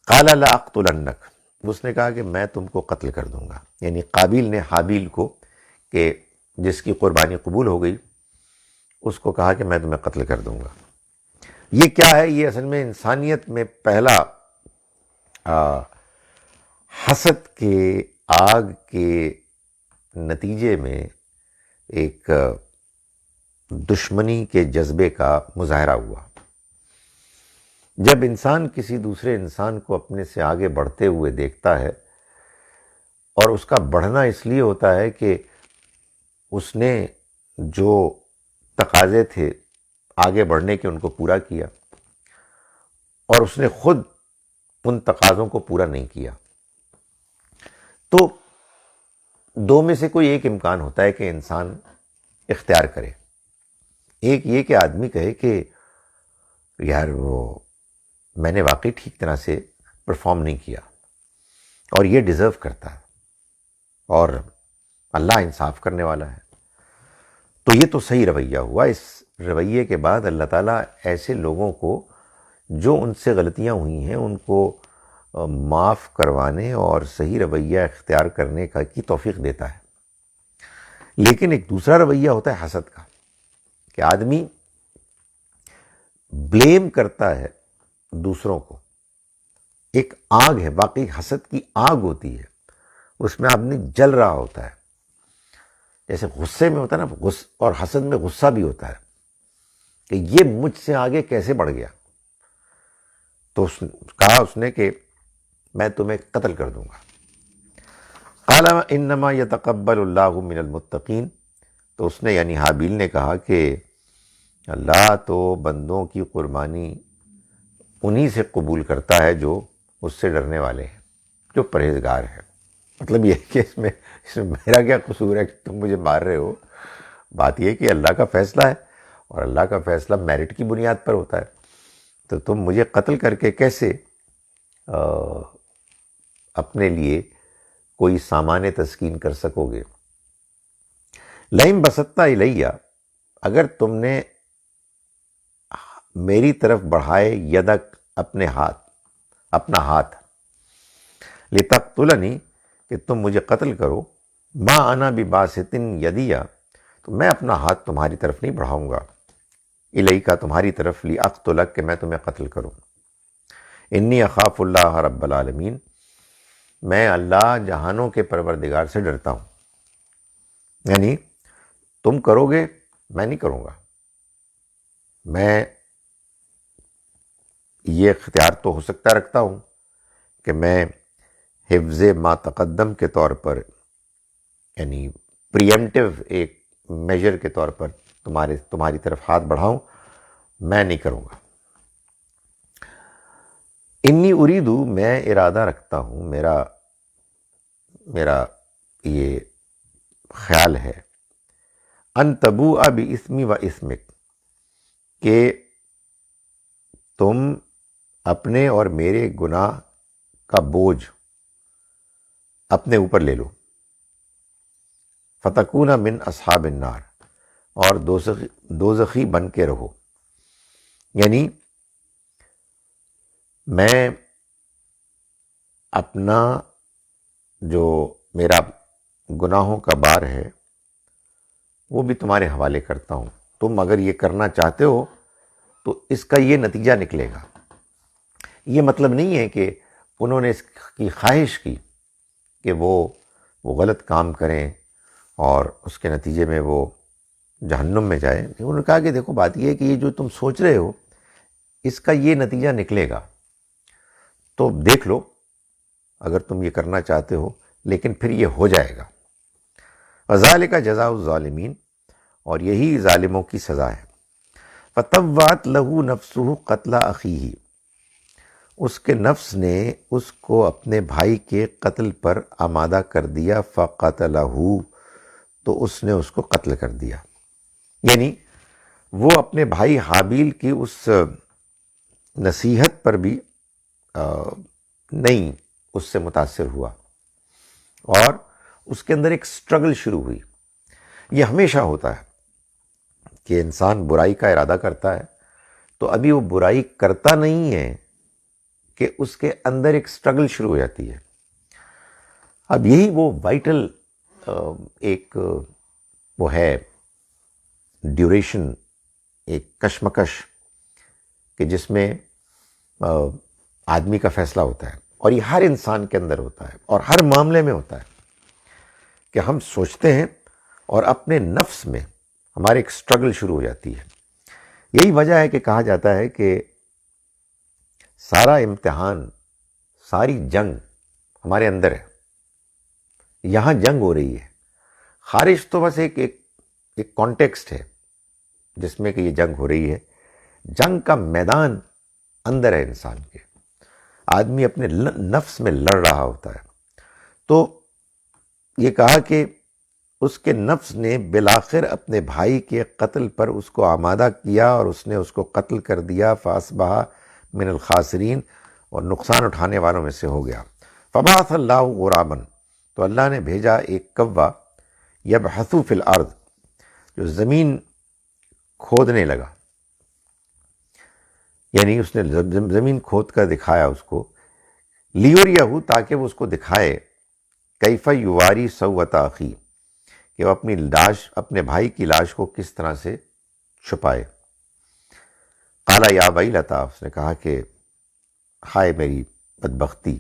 قال لأقتلنک، اس نے کہا کہ میں تم کو قتل کر دوں گا، یعنی قابیل نے حابیل کو، کہ جس کی قربانی قبول ہو گئی، اس کو کہا کہ میں تمہیں قتل کر دوں گا۔ یہ کیا ہے؟ یہ اصل میں انسانیت میں پہلا حسد کے آگ کے نتیجے میں ایک دشمنی کے جذبے کا مظاہرہ ہوا۔ جب انسان کسی دوسرے انسان کو اپنے سے آگے بڑھتے ہوئے دیکھتا ہے، اور اس کا بڑھنا اس لیے ہوتا ہے کہ اس نے جو تقاضے تھے آگے بڑھنے کے ان کو پورا کیا، اور اس نے خود ان تقاضوں کو پورا نہیں کیا، تو دو میں سے کوئی ایک امکان ہوتا ہے کہ انسان اختیار کرے۔ ایک یہ کہ آدمی کہے کہ یار وہ میں نے واقعی ٹھیک طرح سے پرفارم نہیں کیا اور یہ ڈیزرو کرتا ہے اور اللہ انصاف کرنے والا ہے، تو یہ تو صحیح رویہ ہوا۔ اس رویے کے بعد اللہ تعالیٰ ایسے لوگوں کو جو ان سے غلطیاں ہوئی ہیں ان کو معاف کروانے اور صحیح رویہ اختیار کرنے کی توفیق دیتا ہے۔ لیکن ایک دوسرا رویہ ہوتا ہے حسد کا، کہ آدمی بلیم کرتا ہے دوسروں کو۔ ایک آگ ہے، واقعی حسد کی آگ ہوتی ہے، اس میں آدمی جل رہا ہوتا ہے، جیسے غصے میں ہوتا ہے نا، اور حسد میں غصہ بھی ہوتا ہے کہ یہ مجھ سے آگے کیسے بڑھ گیا۔ تو کہا اس نے کہ میں تمہیں قتل کر دوں گا۔ قال انما یتقبل اللہ من المتقین، تو اس نے یعنی حابیل نے کہا کہ اللہ تو بندوں کی قربانی انہی سے قبول کرتا ہے جو اس سے ڈرنے والے ہیں، جو پرہیزگار ہیں۔ مطلب یہ ہے کہ اس میں میرا کیا قصور ہے کہ تم مجھے مار رہے ہو؟ بات یہ کہ اللہ کا فیصلہ ہے، اور اللہ کا فیصلہ میرٹ کی بنیاد پر ہوتا ہے، تو تم مجھے قتل کر کے کیسے اپنے لیے کوئی سامان تسکین کر سکو گے؟ لئن بسطت الیہ، اگر تم نے میری طرف بڑھائے یدک، اپنا ہاتھ، لتقتلنی، کہ تم مجھے قتل کرو، ما انا بباسط یدی، تو میں اپنا ہاتھ تمہاری طرف نہیں بڑھاؤں گا، الیک، تمہاری طرف، لاقتلک، کہ میں تمہیں قتل کروں۔ انی اخاف اللہ رب العالمین، میں اللہ جہانوں کے پروردگار سے ڈرتا ہوں۔ یعنی تم کرو گے، میں نہیں کروں گا، میں یہ اختیار تو ہو سکتا رکھتا ہوں کہ میں حفظ ما تقدم کے طور پر، یعنی پریمپٹیو ایک میجر کے طور پر تمہاری طرف ہاتھ بڑھاؤں، میں نہیں کروں گا۔ انی اریدو، میں ارادہ رکھتا ہوں، میرا یہ خیال ہے، ان تبوء باسمی و اسمک، کہ تم اپنے اور میرے گناہ کا بوجھ اپنے اوپر لے لو، فتکون من اصحاب النار، اور دوزخی بن کے رہو۔ یعنی میں اپنا جو میرا گناہوں کا بار ہے وہ بھی تمہارے حوالے کرتا ہوں، تم اگر یہ کرنا چاہتے ہو تو اس کا یہ نتیجہ نکلے گا۔ یہ مطلب نہیں ہے کہ انہوں نے اس کی خواہش کی کہ وہ غلط کام کریں اور اس کے نتیجے میں وہ جہنم میں جائیں۔ انہوں نے کہا کہ دیکھو بات یہ ہے کہ یہ جو تم سوچ رہے ہو اس کا یہ نتیجہ نکلے گا، تو دیکھ لو اگر تم یہ کرنا چاہتے ہو، لیکن پھر یہ ہو جائے گا۔ وذالک جزاء الظالمین، اور یہی ظالموں کی سزا ہے۔ فطوعت لہ نفسہ قتل اخیہ، اس کے نفس نے اس کو اپنے بھائی کے قتل پر آمادہ کر دیا، فقتلہ، تو اس نے اس کو قتل کر دیا۔ یعنی وہ اپنے بھائی حابیل کی اس نصیحت پر بھی نہیں اس سے متاثر ہوا، اور اس کے اندر ایک سٹرگل شروع ہوئی۔ یہ ہمیشہ ہوتا ہے کہ انسان برائی کا ارادہ کرتا ہے تو ابھی وہ برائی کرتا نہیں ہے کہ اس کے اندر ایک سٹرگل شروع ہو جاتی ہے۔ اب یہی وہ وائٹل ایک وہ ہے ڈیوریشن، ایک کشمکش کہ جس میں آدمی کا فیصلہ ہوتا ہے، اور یہ ہر انسان کے اندر ہوتا ہے اور ہر معاملے میں ہوتا ہے کہ ہم سوچتے ہیں اور اپنے نفس میں ہمارے ایک سٹرگل شروع ہو جاتی ہے۔ یہی وجہ ہے کہ کہا جاتا ہے کہ سارا امتحان، ساری جنگ ہمارے اندر ہے، یہاں جنگ ہو رہی ہے۔ خارج تو بس ایک کانٹیکسٹ ہے جس میں کہ یہ جنگ ہو رہی ہے، جنگ کا میدان اندر ہے انسان کے، آدمی اپنے نفس میں لڑ رہا ہوتا ہے۔ تو یہ کہا کہ اس کے نفس نے بالآخر اپنے بھائی کے قتل پر اس کو آمادہ کیا اور اس نے اس کو قتل کر دیا، فاصبح من الخاسرین، اور نقصان اٹھانے والوں میں سے ہو گیا۔ فبعث اللہ غرابا، تو اللہ نے بھیجا ایک کوا، یبحث فی الارض، جو زمین کھودنے لگا، یعنی اس نے زمین کھود کر دکھایا اس کو، لیوریہ، تاکہ وہ اس کو دکھائے، کیف یواری سوءۃ اخی، کہ وہ اپنی لاش، اپنے بھائی کی لاش کو کس طرح سے چھپائے۔ قال یا ویلتیٰ، اس نے کہا کہ ہائے میری بدبختی،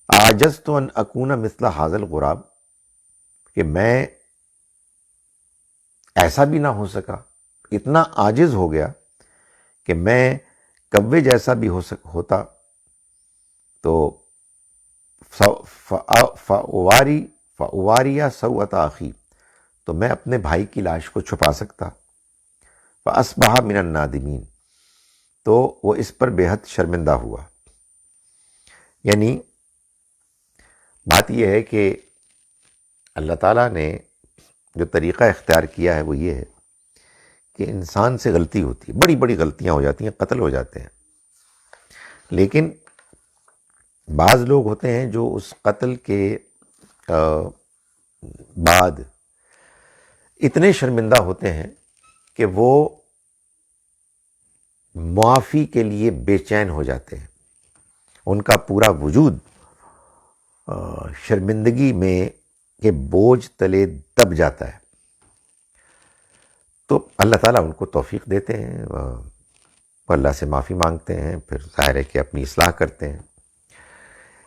اعجزت ان اکون مثل ھذا الغراب، کہ میں ایسا بھی نہ ہو سکا، اتنا عاجز ہو گیا کہ میں کوے جیسا بھی ہوتا تو فاواری سوءۃ اخی، تو میں اپنے بھائی کی لاش کو چھپا سکتا۔ فاصبح من النادمین، تو وہ اس پر بے حد شرمندہ ہوا۔ یعنی بات یہ ہے کہ اللہ تعالیٰ نے جو طریقہ اختیار کیا ہے وہ یہ ہے کہ انسان سے غلطی ہوتی ہے، بڑی بڑی غلطیاں ہو جاتی ہیں، قتل ہو جاتے ہیں، لیکن بعض لوگ ہوتے ہیں جو اس قتل کے بعد اتنے شرمندہ ہوتے ہیں کہ وہ معافی کے لیے بے چین ہو جاتے ہیں، ان کا پورا وجود شرمندگی میں کے بوجھ تلے دب جاتا ہے۔ تو اللہ تعالیٰ ان کو توفیق دیتے ہیں، وہ اللہ سے معافی مانگتے ہیں، پھر ظاہر ہے کہ اپنی اصلاح کرتے ہیں۔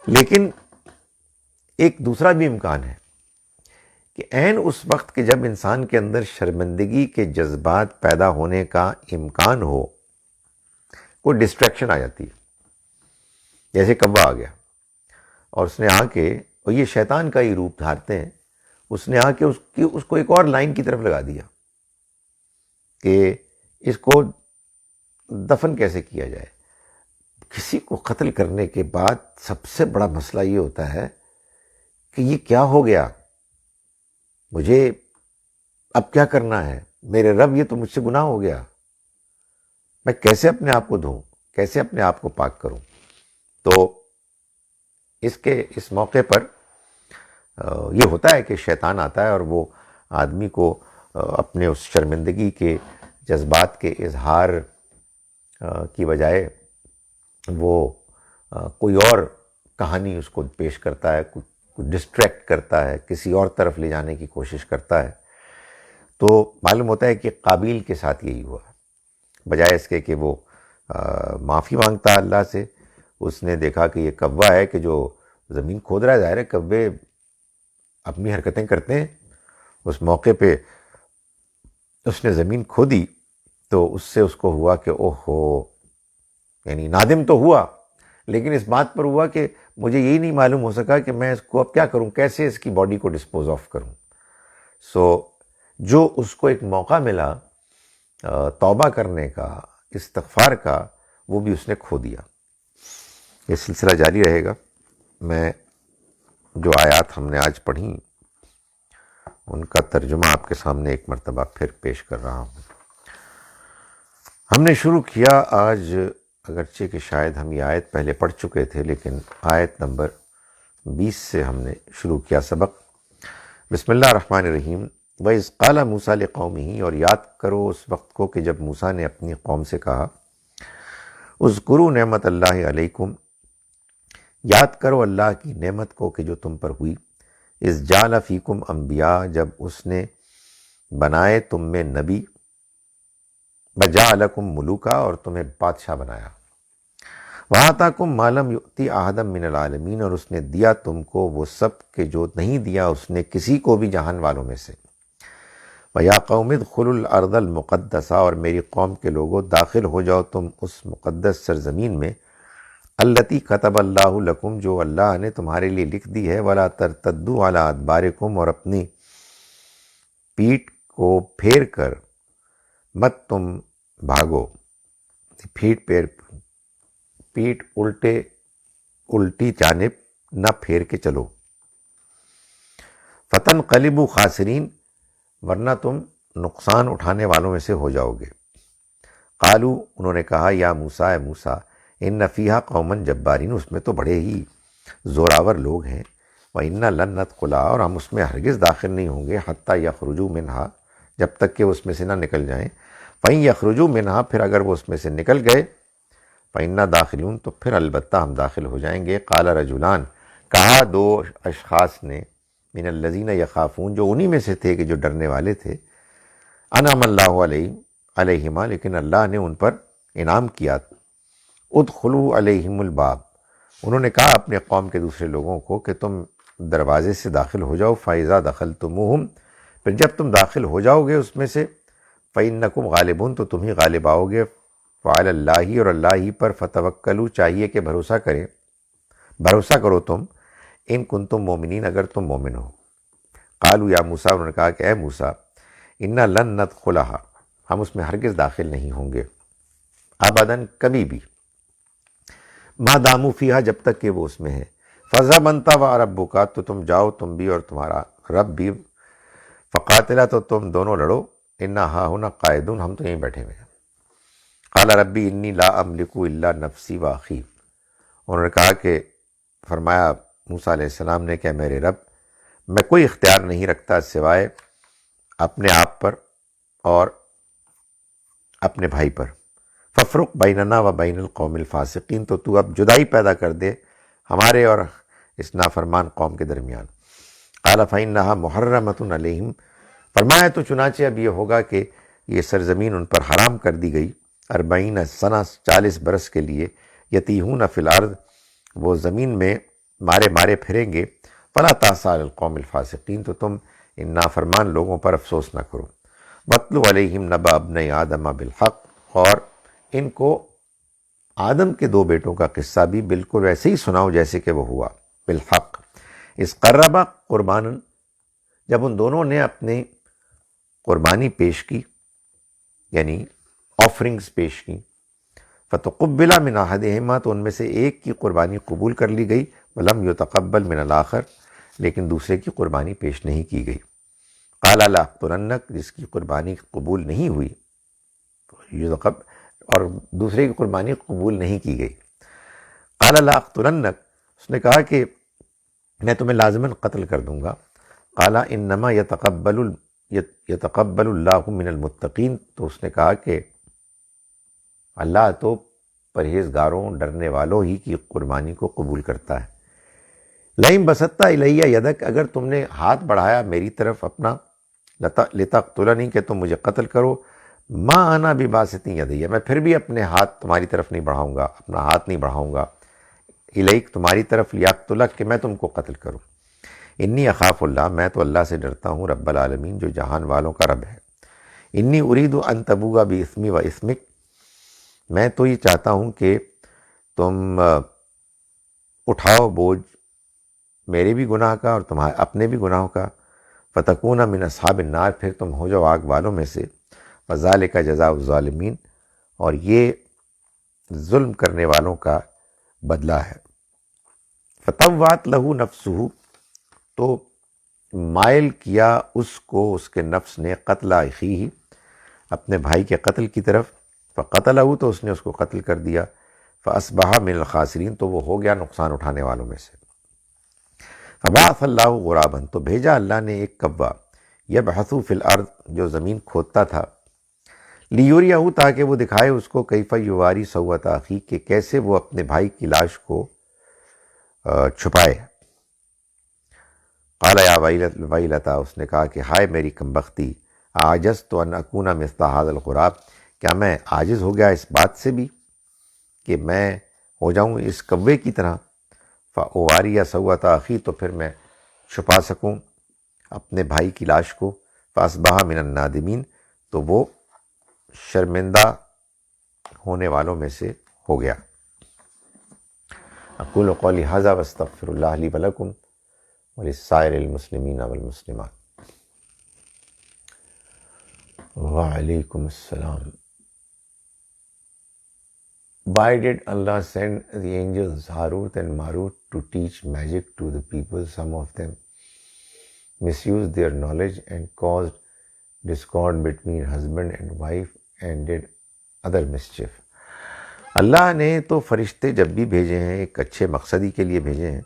لیکن ایک دوسرا بھی امکان ہے کہ عین اس وقت کہ جب انسان کے اندر شرمندگی کے جذبات پیدا ہونے کا امکان ہو، کوئی ڈسٹریکشن آ جاتی ہے. جیسے کبا آ گیا اور اس نے آ کے، اور یہ شیطان کا ہی روپ دھارتے ہیں، اس نے آ کے اس کو ایک اور لائن کی طرف لگا دیا کہ اس کو دفن کیسے کیا جائے. کسی کو قتل کرنے کے بعد سب سے بڑا مسئلہ یہ ہوتا ہے کہ یہ کیا ہو گیا، مجھے اب کیا کرنا ہے، میرے رب یہ تو مجھ سے گناہ ہو گیا، میں کیسے اپنے آپ کو دھوں، کیسے اپنے آپ کو پاک کروں. تو اس موقع پر یہ ہوتا ہے کہ شیطان آتا ہے اور وہ آدمی کو اپنے اس شرمندگی کے جذبات کے اظہار کی بجائے وہ کوئی اور کہانی اس کو پیش کرتا ہے، کوئی ڈسٹریکٹ کرتا ہے، کسی اور طرف لے جانے کی کوشش کرتا ہے. تو معلوم ہوتا ہے کہ قابیل کے ساتھ یہی ہوا. بجائے اس کے کہ وہ معافی مانگتا اللہ سے، اس نے دیکھا کہ یہ کوا ہے کہ جو زمین کھود رہا ہے. ظاہر ہے کوے اپنی حرکتیں کرتے ہیں. اس موقع پہ اس نے زمین کھودی تو اس سے اس کو ہوا کہ اوہو، یعنی نادم تو ہوا لیکن اس بات پر ہوا کہ مجھے یہی نہیں معلوم ہو سکا کہ میں اس کو اب کیا کروں، کیسے اس کی باڈی کو ڈسپوز آف کروں. جو اس کو ایک موقع ملا توبہ کرنے کا، استغفار کا، وہ بھی اس نے کھو دیا. یہ سلسلہ جاری رہے گا. میں جو آیات ہم نے آج پڑھی ان کا ترجمہ آپ کے سامنے ایک مرتبہ پھر پیش کر رہا ہوں. ہم نے شروع کیا آج، اگرچہ کہ شاید ہم یہ آیت پہلے پڑھ چکے تھے، لیکن آیت نمبر 20 سے ہم نے شروع کیا سبق. بسم اللہ الرحمن الرحیم. وَإِذْ قَالَ مُوسَىٰ لِقَوْمِهِ، اور یاد کرو اس وقت کو کہ جب موسیٰ نے اپنی قوم سے کہا، اذکروا نعمت اللہ علیکم، یاد کرو اللہ کی نعمت کو کہ جو تم پر ہوئی. اذ جعل فیکم انبیاء، جب اس نے بنائے تم میں نبی. وجعلکم ملوکا، اور تمہیں بادشاہ بنایا. وآتاکم ما لم یؤت احدا من العالمین، اور اس نے دیا تم کو وہ سب کہ جو نہیں دیا اس نے کسی کو بھی جہان والوں میں سے. وَيَا قَوْمِ ادْخُلُوا الْأَرْضَ الْمُقَدَّسَةَ، اور میری قوم کے لوگوں داخل ہو جاؤ تم اس مقدس سرزمین میں. الَّتِي كَتَبَ اللَّهُ لَكُمْ، جو اللہ نے تمہارے لیے لکھ دی ہے. وَلَا تَرْتَدُّوا عَلَىٰ أَدْبَارِكُمْ، اور اپنی پیٹھ کو پھیر کر مت تم بھاگو. پیٹھ الٹی جانب نہ پھیر کے چلو. فَتَنْقَلِبُوا خَاسِرِينَ، ورنہ تم نقصان اٹھانے والوں میں سے ہو جاؤ گے. قالوا، انہوں نے کہا، یا موسیٰ، اے موسیٰ، ان فیہا قوما جبارین، اس میں تو بڑے ہی زوراور لوگ ہیں. وَإِنَّا لَن نَدْخُلَهَا، اور ہم اس میں ہرگز داخل نہیں ہوں گے. حتیٰ یخرجوا منہا، جب تک کہ اس میں سے نہ نکل جائیں. فَإِن یخرجوا منہا، پھر اگر وہ اس میں سے نکل گئے. فَإِنَّا دَاخِلُونَ، تو پھر البتہ ہم داخل ہو جائیں گے. قال رجلان، کہا دو اشخاص نے، من الذین یخافون، جو انہی میں سے تھے کہ جو ڈرنے والے تھے. انعم اللہ علیہما، لیکن اللہ نے ان پر انعام کیا. ادخلوا علیہم الباب، انہوں نے کہا اپنے قوم کے دوسرے لوگوں کو کہ تم دروازے سے داخل ہو جاؤ. فَإِذَا دَخَلْتُمُوهُمْ، پھر جب تم داخل ہو جاؤ گے اس میں سے. فَإِنَّكُمْ غَالِبُونَ، تو تم ہی غالب آؤ گے. وَعَلَى اللَّهِ، اور اللہ ہی پر. فَتَوَكَّلُوا، چاہیے کہ بھروسہ کرو تم. ان کنتم مومنین، اگر تم مومن ہو. قالوا یا موسیٰ، انہوں نے کہا کہ اے موسیٰ، انا لن ندخلها، ہم اس میں ہرگز داخل نہیں ہوں گے. ابداً، کبھی بھی. ما داموا فیہا، جب تک کہ وہ اس میں ہے. فاذهب انت وربک، تو تم جاؤ تم بھی اور تمہارا رب بھی. فقاتلا، تو تم دونوں لڑو. انا ہاہنا قاعدون، ہم تو یہیں بیٹھے ہوئے ہیں. قال ربی انی لا املک الا نفسی واخی، انہوں نے کہا کہ فرمایا موسیٰ علیہ السلام نے کہ میرے رب، میں کوئی اختیار نہیں رکھتا سوائے اپنے آپ پر اور اپنے بھائی پر. ففرق بیننا و بین القوم الفاسقین، تو اب جدائی پیدا کر دے ہمارے اور اس نافرمان قوم کے درمیان. قال فإنها محرمۃ علیہم، فرمایا تو چنانچہ اب یہ ہوگا کہ یہ سرزمین ان پر حرام کر دی گئی. 40 سنہ، 40 برس کے لیے. یتیہون فی الارض، وہ زمین میں مارے پھریں گے. فلا تأس علی القوم الفاسقین، تو تم ان نافرمان لوگوں پر افسوس نہ کرو۔ وَاتْلُ عَلَيْهِمْ نَبَأَ ابْنَيْ آدَمَ بِالْحَقِّ، اور ان کو آدم کے دو بیٹوں کا قصہ بھی بالکل ویسے ہی سناؤ جیسے کہ وہ ہوا، بالحق۔ اس قربا قرباناً، جب ان دونوں نے اپنی قربانی پیش کی، یعنی آفرنگز پیش کی، فتقبل من احدہما، تو ان میں سے ایک کی قربانی قبول کر لی گئی، ولم یتقبل من الاخر، لیکن دوسرے کی قربانی پیش نہیں کی گئی۔ قال لاقتلنک، جس کی قربانی قبول نہیں ہوئی اور دوسرے کی قربانی قبول نہیں کی گئی، قال لاقتلنک، اس نے کہا کہ میں تمہیں لازماً قتل کر دوں گا۔ قال انما یتقبل اللہ من المتقین، تو اس نے کہا کہ اللہ تو پرہیزگاروں، ڈرنے والوں ہی کی قربانی کو قبول کرتا ہے۔ لئن بسطت الی یدک، اگر تم نے ہاتھ بڑھایا میری طرف اپنا، لتقتلنی، کہ تم مجھے قتل کرو، ما انا بباسط یدی، میں پھر بھی اپنے ہاتھ تمہاری طرف نہیں بڑھاؤں گا، اپنا ہاتھ نہیں بڑھاؤں گا الیک، تمہاری طرف، لیقتلک، کہ میں تم کو قتل کروں۔ انی اخاف اللہ، میں تو اللہ سے ڈرتا ہوں، رب العالمین، جو جہان والوں کا رب ہے۔ انی ارید ان تبوء باسمی و اسمک، میں تو یہ چاہتا ہوں کہ تم اٹھاؤ بوجھ میرے بھی گناہ کا اور تمہارے اپنے بھی گناہوں کا، فتکون من اصحاب النار، پھر تم ہو جاؤ آگ والوں میں سے، وذالک جزاء الظالمین، اور یہ ظلم کرنے والوں کا بدلہ ہے۔ فطوعت لہ نفسہ، تو مائل کیا اس کو اس کے نفس نے، قتل اخیہ، اپنے بھائی کے قتل کی طرف، فقتلہ، تو اس نے اس کو قتل کر دیا، فاصبح من الخاسرین، تو وہ ہو گیا نقصان اٹھانے والوں میں سے۔ فبعث اللہ غرابا، تو بھیجا اللہ نے ایک کوا، یبحث فی الارض، جو زمین کھودتا تھا، لیوریہ، تاکہ وہ دکھائے اس کو، کیف یواری سوءۃ اخیہ، کہ کیسے وہ اپنے بھائی کی لاش کو چھپائے۔ قال یا ویلتہ، اس نے کہا کہ ہائے میری کمبختی، اعجزت ان اکون مثل ھذا الغراب، کیا میں عاجز ہو گیا اس بات سے بھی کہ میں ہو جاؤں اس کوے کی طرح، فاواری سوءۃ اخی، تو پھر میں چھپا سکوں اپنے بھائی کی لاش کو، فاصبح من النادمین، تو وہ شرمندہ ہونے والوں میں سے ہو گیا۔ اقول قولی ھذا واستغفر اللہ لی ولکم ولسائر المسلمین والمسلمات۔ وعلیکم السلام۔ Why did Allah send the angels Harut and Marut to teach magic to the people? Some of them misused their knowledge and caused discord between husband and wife and did other mischief. اللہ نے تو فرشتے جب بھی بھیجے ہیں ایک اچھے مقصدی کے لیے بھیجے ہیں،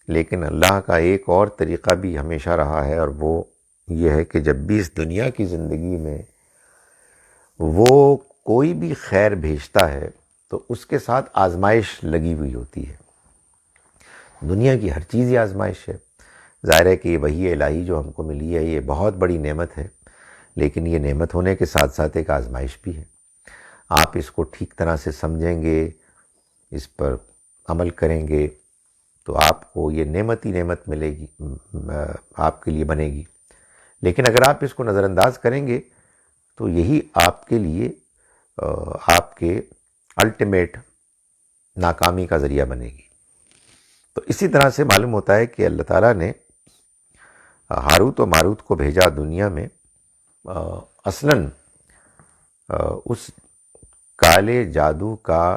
لیکن اللہ کا ایک اور طریقہ بھی ہمیشہ رہا ہے، اور وہ یہ ہے کہ جب بھی اس دنیا کی زندگی میں وہ کوئی بھی خیر بھیجتا ہے تو اس کے ساتھ آزمائش لگی ہوئی ہوتی ہے۔ دنیا کی ہر چیز یہ آزمائش ہے۔ ظاہر ہے کہ یہ وحی الہی جو ہم کو ملی ہے یہ بہت بڑی نعمت ہے، لیکن یہ نعمت ہونے کے ساتھ ساتھ ایک آزمائش بھی ہے۔ آپ اس کو ٹھیک طرح سے سمجھیں گے، اس پر عمل کریں گے، تو آپ کو یہ نعمت ہی نعمت ملے گی، آپ کے لیے بنے گی۔ لیکن اگر آپ اس کو نظر انداز کریں گے تو یہی آپ کے لیے آپ کے الٹیمیٹ ناکامی کا ذریعہ بنے گی۔ تو اسی طرح سے معلوم ہوتا ہے کہ اللہ تعالیٰ نے ہاروت و ماروت کو بھیجا دنیا میں اصلاً اس کالے جادو کا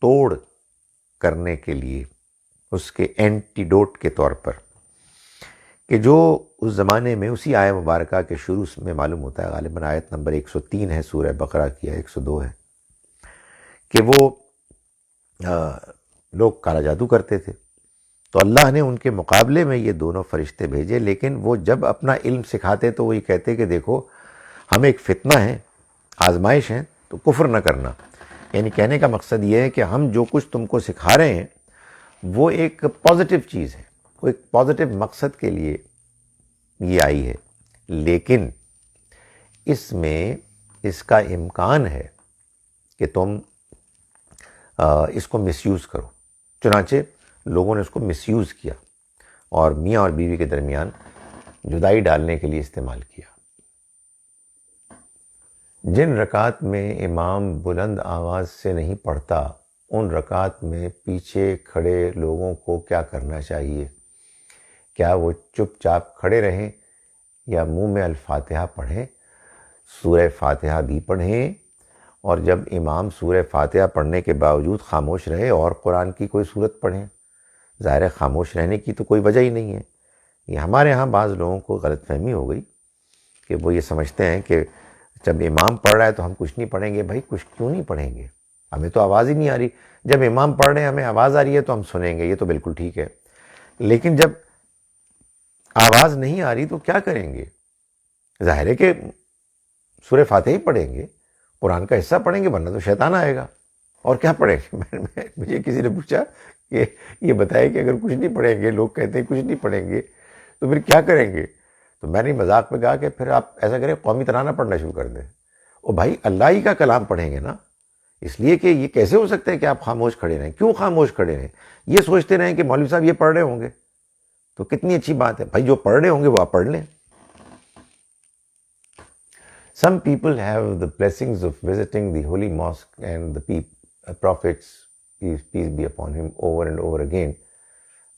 توڑ کرنے کے لیے، اس کے اینٹیڈوٹ کے طور پر، کہ جو اس زمانے میں اسی آیہ مبارکہ کے شروع میں معلوم ہوتا ہے، غالباً آیت نمبر 103 ہے سورہ بقرہ کی، 102 ہے، کہ وہ لوگ کالا جادو کرتے تھے، تو اللہ نے ان کے مقابلے میں یہ دونوں فرشتے بھیجے، لیکن وہ جب اپنا علم سکھاتے تو وہ یہ کہتے کہ دیکھو ہم ایک فتنہ ہیں، آزمائش ہیں، تو کفر نہ کرنا۔ یعنی کہنے کا مقصد یہ ہے کہ ہم جو کچھ تم کو سکھا رہے ہیں وہ ایک پازیٹیو چیز ہے، وہ ایک پازیٹیو مقصد کے لیے یہ آئی ہے، لیکن اس میں اس کا امکان ہے کہ تم اس کو مس یوز کرو۔ چنانچہ لوگوں نے اس کو مس یوز کیا، اور میاں اور بیوی کے درمیان جدائی ڈالنے کے لیے استعمال کیا۔ جن رکعت میں امام بلند آواز سے نہیں پڑھتا، ان رکعت میں پیچھے کھڑے لوگوں کو کیا کرنا چاہیے؟ کیا وہ چپ چاپ کھڑے رہیں یا منہ میں الفاتحہ پڑھیں؟ سورہ فاتحہ بھی پڑھیں، اور جب امام سورہ فاتحہ پڑھنے کے باوجود خاموش رہے اور قرآن کی کوئی صورت پڑھیں۔ ظاہر ہے خاموش رہنے کی تو کوئی وجہ ہی نہیں ہے۔ یہ ہمارے ہاں بعض لوگوں کو غلط فہمی ہو گئی کہ وہ یہ سمجھتے ہیں کہ جب امام پڑھ رہا ہے تو ہم کچھ نہیں پڑھیں گے۔ بھائی کچھ کیوں نہیں پڑھیں گے؟ ہمیں تو آواز ہی نہیں آ رہی۔ جب امام پڑھ رہے ہیں ہمیں آواز آ رہی ہے تو ہم سنیں گے، یہ تو بالکل ٹھیک ہے۔ لیکن جب آواز نہیں آ رہی تو کیا کریں گے؟ ظاہر ہے کہ سورہ فاتحہ ہی پڑھیں گے، قرآن کا حصہ پڑھیں گے، ورنہ تو شیطان آئے گا۔ اور کیا پڑھیں گے؟ مجھے کسی نے پوچھا کہ یہ بتائے کہ اگر کچھ نہیں پڑھیں گے، لوگ کہتے ہیں کچھ نہیں پڑھیں گے تو پھر کیا کریں گے؟ تو میں نے مذاق میں کہا کہ پھر آپ ایسا کریں، قومی ترانہ پڑھنا شروع کر دیں۔ او بھائی اللہ ہی کا کلام پڑھیں گے نا، اس لیے کہ یہ کیسے ہو سکتا ہے کہ آپ خاموش کھڑے رہیں؟ کیوں خاموش کھڑے رہیں؟ یہ سوچتے رہیں کہ مولوی صاحب یہ پڑھ رہے ہوں گے تو کتنی اچھی بات ہے۔ بھائی جو پڑھ رہے ہوں گے وہ آپ پڑھ لیں۔ Some people have the blessings of visiting the holy mosque and the prophets, peace be upon him, over and over again,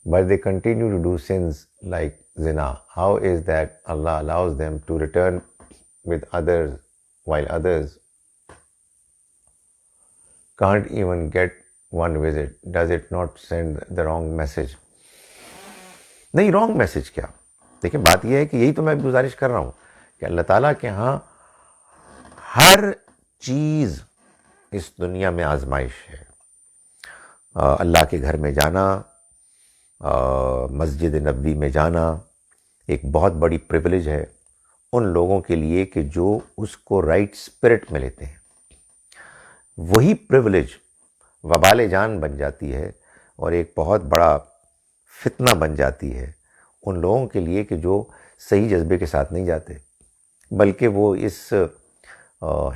but they continue to do sins like zina. How is that Allah allows them to return with others while others can't even get one visit? Does it not send the wrong message? نہیں، wrong message کیا؟ دیکھیں بات یہ ہے کہ یہی تو میں گزارش کر رہا ہوں کہ اللہ تعالیٰ کے ہاں ہر چیز اس دنیا میں آزمائش ہے۔ اللہ کے گھر میں جانا، مسجد نبوی میں جانا ایک بہت بڑی پریویلیج ہے ان لوگوں کے لیے کہ جو اس کو رائٹ اسپرٹ میں لیتے ہیں۔ وہی پریویلیج وبال جان بن جاتی ہے اور ایک بہت بڑا فتنہ بن جاتی ہے ان لوگوں کے لیے کہ جو صحیح جذبے کے ساتھ نہیں جاتے، بلکہ وہ اس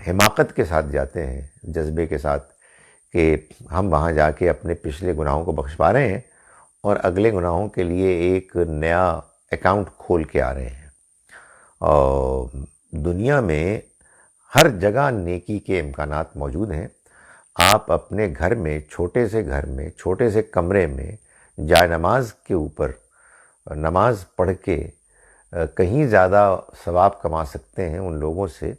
حماقت کے ساتھ جاتے ہیں، جذبے کے ساتھ کہ ہم وہاں جا کے اپنے پچھلے گناہوں کو بخش پا رہے ہیں اور اگلے گناہوں کے لیے ایک نیا اکاؤنٹ کھول کے آ رہے ہیں۔ دنیا میں ہر جگہ نیکی کے امکانات موجود ہیں۔ آپ اپنے گھر میں، چھوٹے سے کمرے میں جائے نماز کے اوپر نماز پڑھ کے کہیں زیادہ ثواب کما سکتے ہیں ان لوگوں سے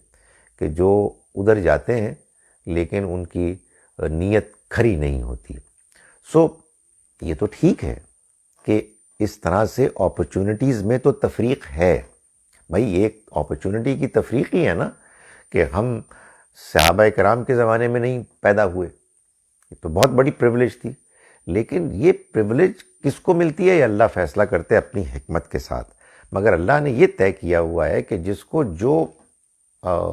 کہ جو ادھر جاتے ہیں لیکن ان کی نیت کھری نہیں ہوتی۔ یہ تو ٹھیک ہے کہ اس طرح سے اپرچونٹیز میں تو تفریق ہے۔ بھائی ایک اپرچونٹی کی تفریق ہی ہے نا کہ ہم صحابہ کرام کے زمانے میں نہیں پیدا ہوئے، یہ تو بہت بڑی پریویلیج تھی۔ لیکن یہ پریویلیج کس کو ملتی ہے یہ اللہ فیصلہ کرتے اپنی حکمت کے ساتھ، مگر اللہ نے یہ طے کیا ہوا ہے کہ جس کو جو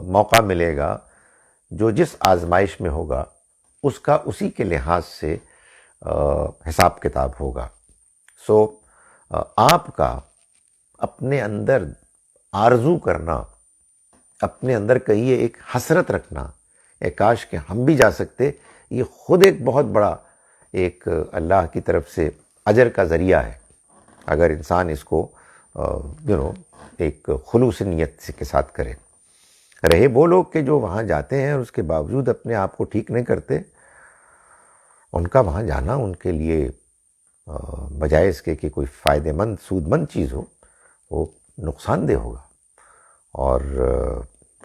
موقع ملے گا، جو جس آزمائش میں ہوگا، اس کا اسی کے لحاظ سے حساب کتاب ہوگا۔ آپ کا اپنے اندر آرزو کرنا، اپنے اندر کہیے ایک حسرت رکھنا، اے کاش کہ ہم بھی جا سکتے، یہ خود ایک بہت بڑا ایک اللہ کی طرف سے اجر کا ذریعہ ہے اگر انسان اس کو ایک خلوص نیت کے ساتھ کرے۔ رہے وہ لوگ کہ جو وہاں جاتے ہیں اور اس کے باوجود اپنے آپ کو ٹھیک نہیں کرتے، ان کا وہاں جانا ان کے لیے بجائے اس کے کہ کوئی فائدہ مند سود مند چیز ہو، وہ نقصان دہ ہوگا۔ اور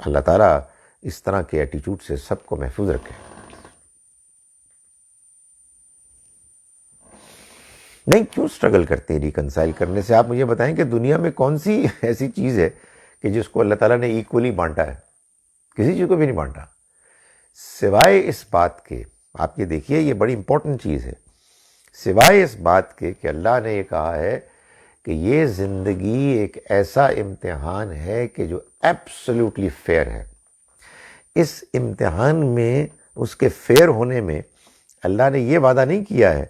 اللہ تعالیٰ اس طرح کے ایٹیٹیوڈ سے سب کو محفوظ رکھے۔ نہیں، کیوں سٹرگل کرتے ہیں ریکنسائل کرنے سے؟ آپ مجھے بتائیں کہ دنیا میں کون سی ایسی چیز ہے کہ جس کو اللہ تعالیٰ نے ایکولی بانٹا ہے؟ کسی چیز کو بھی نہیں بانٹا، سوائے اس بات کے، آپ یہ دیکھیے یہ بڑی امپورٹنٹ چیز ہے، سوائے اس بات کے کہ اللہ نے یہ کہا ہے کہ یہ زندگی ایک ایسا امتحان ہے کہ جو ایبسلیوٹلی فیئر ہے۔ اس امتحان میں، اس کے فیئر ہونے میں اللہ نے یہ وعدہ نہیں کیا ہے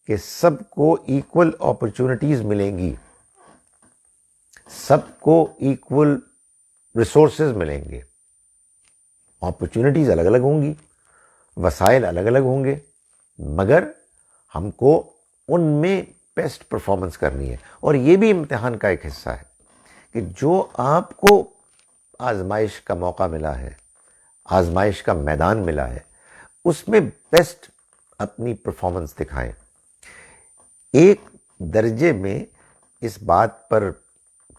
کہ سب کو ایکول اپرچونٹیز ملیں گی، سب کو ایکول ریسورسز ملیں گے۔ اپرچونٹیز الگ الگ ہوں گی، وسائل الگ الگ ہوں گے، مگر ہم کو ان میں بیسٹ پرفارمنس کرنی ہے۔ اور یہ بھی امتحان کا ایک حصہ ہے کہ جو آپ کو آزمائش کا موقع ملا ہے، آزمائش کا میدان ملا ہے، اس میں بیسٹ اپنی پرفارمنس دکھائیں۔ ایک درجے میں اس بات پر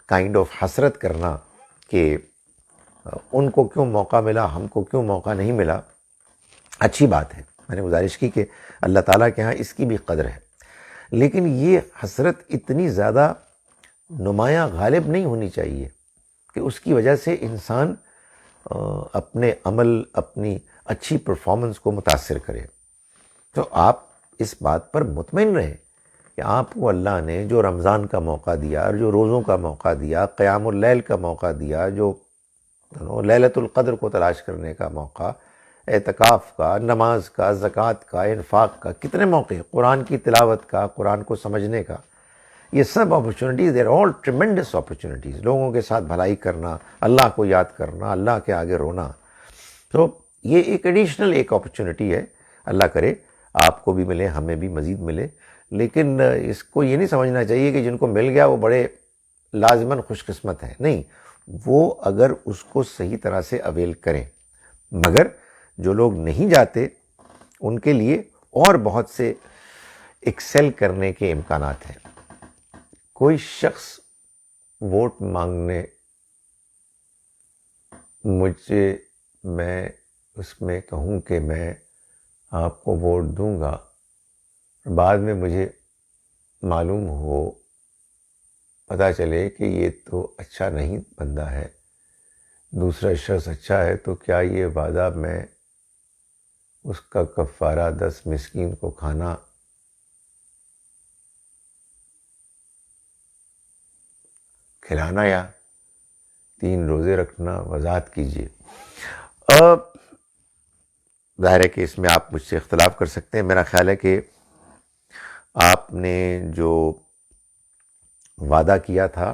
کائنڈ آف حسرت کرنا کہ ان کو کیوں موقع ملا، ہم کو کیوں موقع نہیں ملا، اچھی بات ہے، میں نے گزارش کی کہ اللہ تعالیٰ کے ہاں اس کی بھی قدر ہے، لیکن یہ حسرت اتنی زیادہ نمایاں غالب نہیں ہونی چاہیے کہ اس کی وجہ سے انسان اپنے عمل، اپنی اچھی پرفارمنس کو متاثر کرے۔ تو آپ اس بات پر مطمئن رہیں کہ آپ کو اللہ نے جو رمضان کا موقع دیا، جو روزوں کا موقع دیا، قیام اللیل کا موقع دیا، جو لیلۃ القدر کو تلاش کرنے کا موقع، اعتکاف کا، نماز کا، زکوٰۃ کا، انفاق کا، کتنے موقع، قرآن کی تلاوت کا، قرآن کو سمجھنے کا، یہ سب opportunities, they are all tremendous opportunities, لوگوں کے ساتھ بھلائی کرنا، اللہ کو یاد کرنا، اللہ کے آگے رونا، تو یہ ایک ایڈیشنل ایک اپرچونیٹی ہے۔ اللہ کرے آپ کو بھی ملے، ہمیں بھی مزید ملے، لیکن اس کو یہ نہیں سمجھنا چاہیے کہ جن کو مل گیا وہ بڑے لازماً خوش قسمت ہیں، نہیں، وہ اگر اس کو صحیح طرح سے اویل کریں، مگر جو لوگ نہیں جاتے ان کے لیے اور بہت سے ایکسل کرنے کے امکانات ہیں۔ کوئی شخص ووٹ مانگنے مجھے، میں اس میں کہوں کہ میں آپ کو ووٹ دوں گا، بعد میں مجھے معلوم ہو، پتہ چلے کہ یہ تو اچھا نہیں بندہ ہے، دوسرا شخص اچھا ہے، تو کیا یہ وعدہ میں اس کا کفارہ 10 مسکین کو کھانا، کھلانا یا 3 روزے رکھنا، وضاحت کیجیے۔ ظاہر ہے کہ اس میں آپ مجھ سے اختلاف کر سکتے ہیں، میرا خیال ہے کہ آپ نے جو وعدہ کیا تھا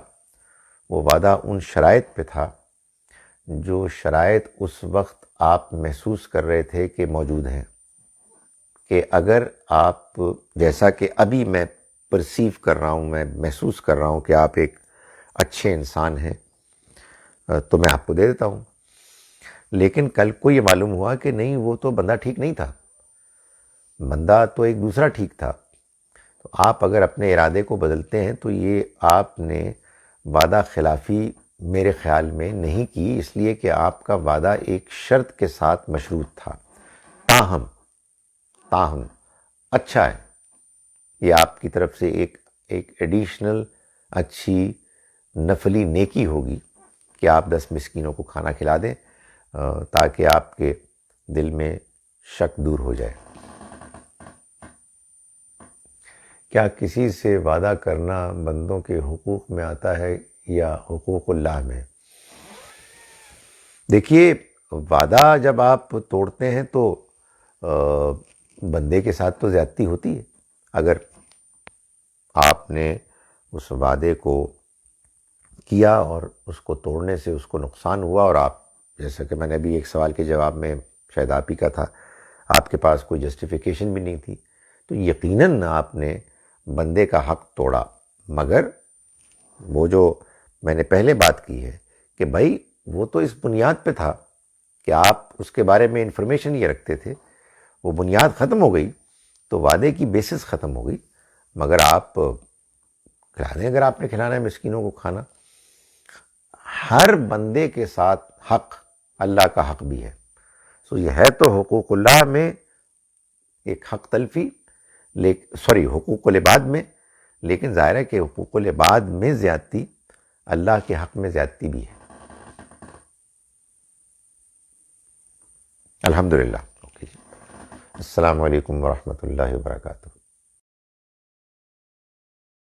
وہ وعدہ ان شرائط پہ تھا جو شرائط اس وقت آپ محسوس کر رہے تھے کہ موجود ہیں، کہ اگر آپ، جیسا کہ ابھی میں پرسیو کر رہا ہوں، میں محسوس کر رہا ہوں کہ آپ ایک اچھے انسان ہیں، تو میں آپ کو دے دیتا ہوں، لیکن کل کو یہ معلوم ہوا کہ نہیں، وہ تو بندہ ٹھیک نہیں تھا، بندہ تو ایک دوسرا ٹھیک تھا، تو آپ اگر اپنے ارادے کو بدلتے ہیں تو یہ آپ نے وعدہ خلافی میرے خیال میں نہیں کی، اس لیے کہ آپ کا وعدہ ایک شرط کے ساتھ مشروط تھا، تاہم اچھا ہے، یہ آپ کی طرف سے ایک ایڈیشنل اچھی نفلی نیکی ہوگی کہ آپ 10 مسکینوں کو کھانا کھلا دیں، تاکہ آپ کے دل میں شک دور ہو جائے۔ کیا کسی سے وعدہ کرنا بندوں کے حقوق میں آتا ہے یا حقوق اللہ میں؟ دیکھیے، وعدہ جب آپ توڑتے ہیں تو بندے کے ساتھ تو زیادتی ہوتی ہے۔ اگر آپ نے اس وعدے کو کیا اور اس کو توڑنے سے اس کو نقصان ہوا، اور آپ، جیسا کہ میں نے ابھی ایک سوال کے جواب میں، شاید آپ ہی کا تھا، آپ کے پاس کوئی جسٹیفیکیشن بھی نہیں تھی، تو یقیناً آپ نے بندے کا حق توڑا۔ مگر وہ جو میں نے پہلے بات کی ہے کہ بھائی وہ تو اس بنیاد پہ تھا کہ آپ اس کے بارے میں انفارمیشن یہ رکھتے تھے، وہ بنیاد ختم ہو گئی تو وعدے کی بیسس ختم ہو گئی۔ مگر آپ کھلا دیں، اگر آپ نے کھلانا ہے مسکینوں کو کھانا، ہر بندے کے ساتھ حق، اللہ کا حق بھی ہے، سو یہ ہے تو حقوق اللہ میں ایک حق تلفی، حقوق العباد میں، لیکن ظاہر ہے کہ حقوق العباد میں زیادتی اللہ کے حق میں زیادتی بھی ہے۔ الحمدللہ۔ السلام علیکم ورحمۃ اللہ وبرکاتہ۔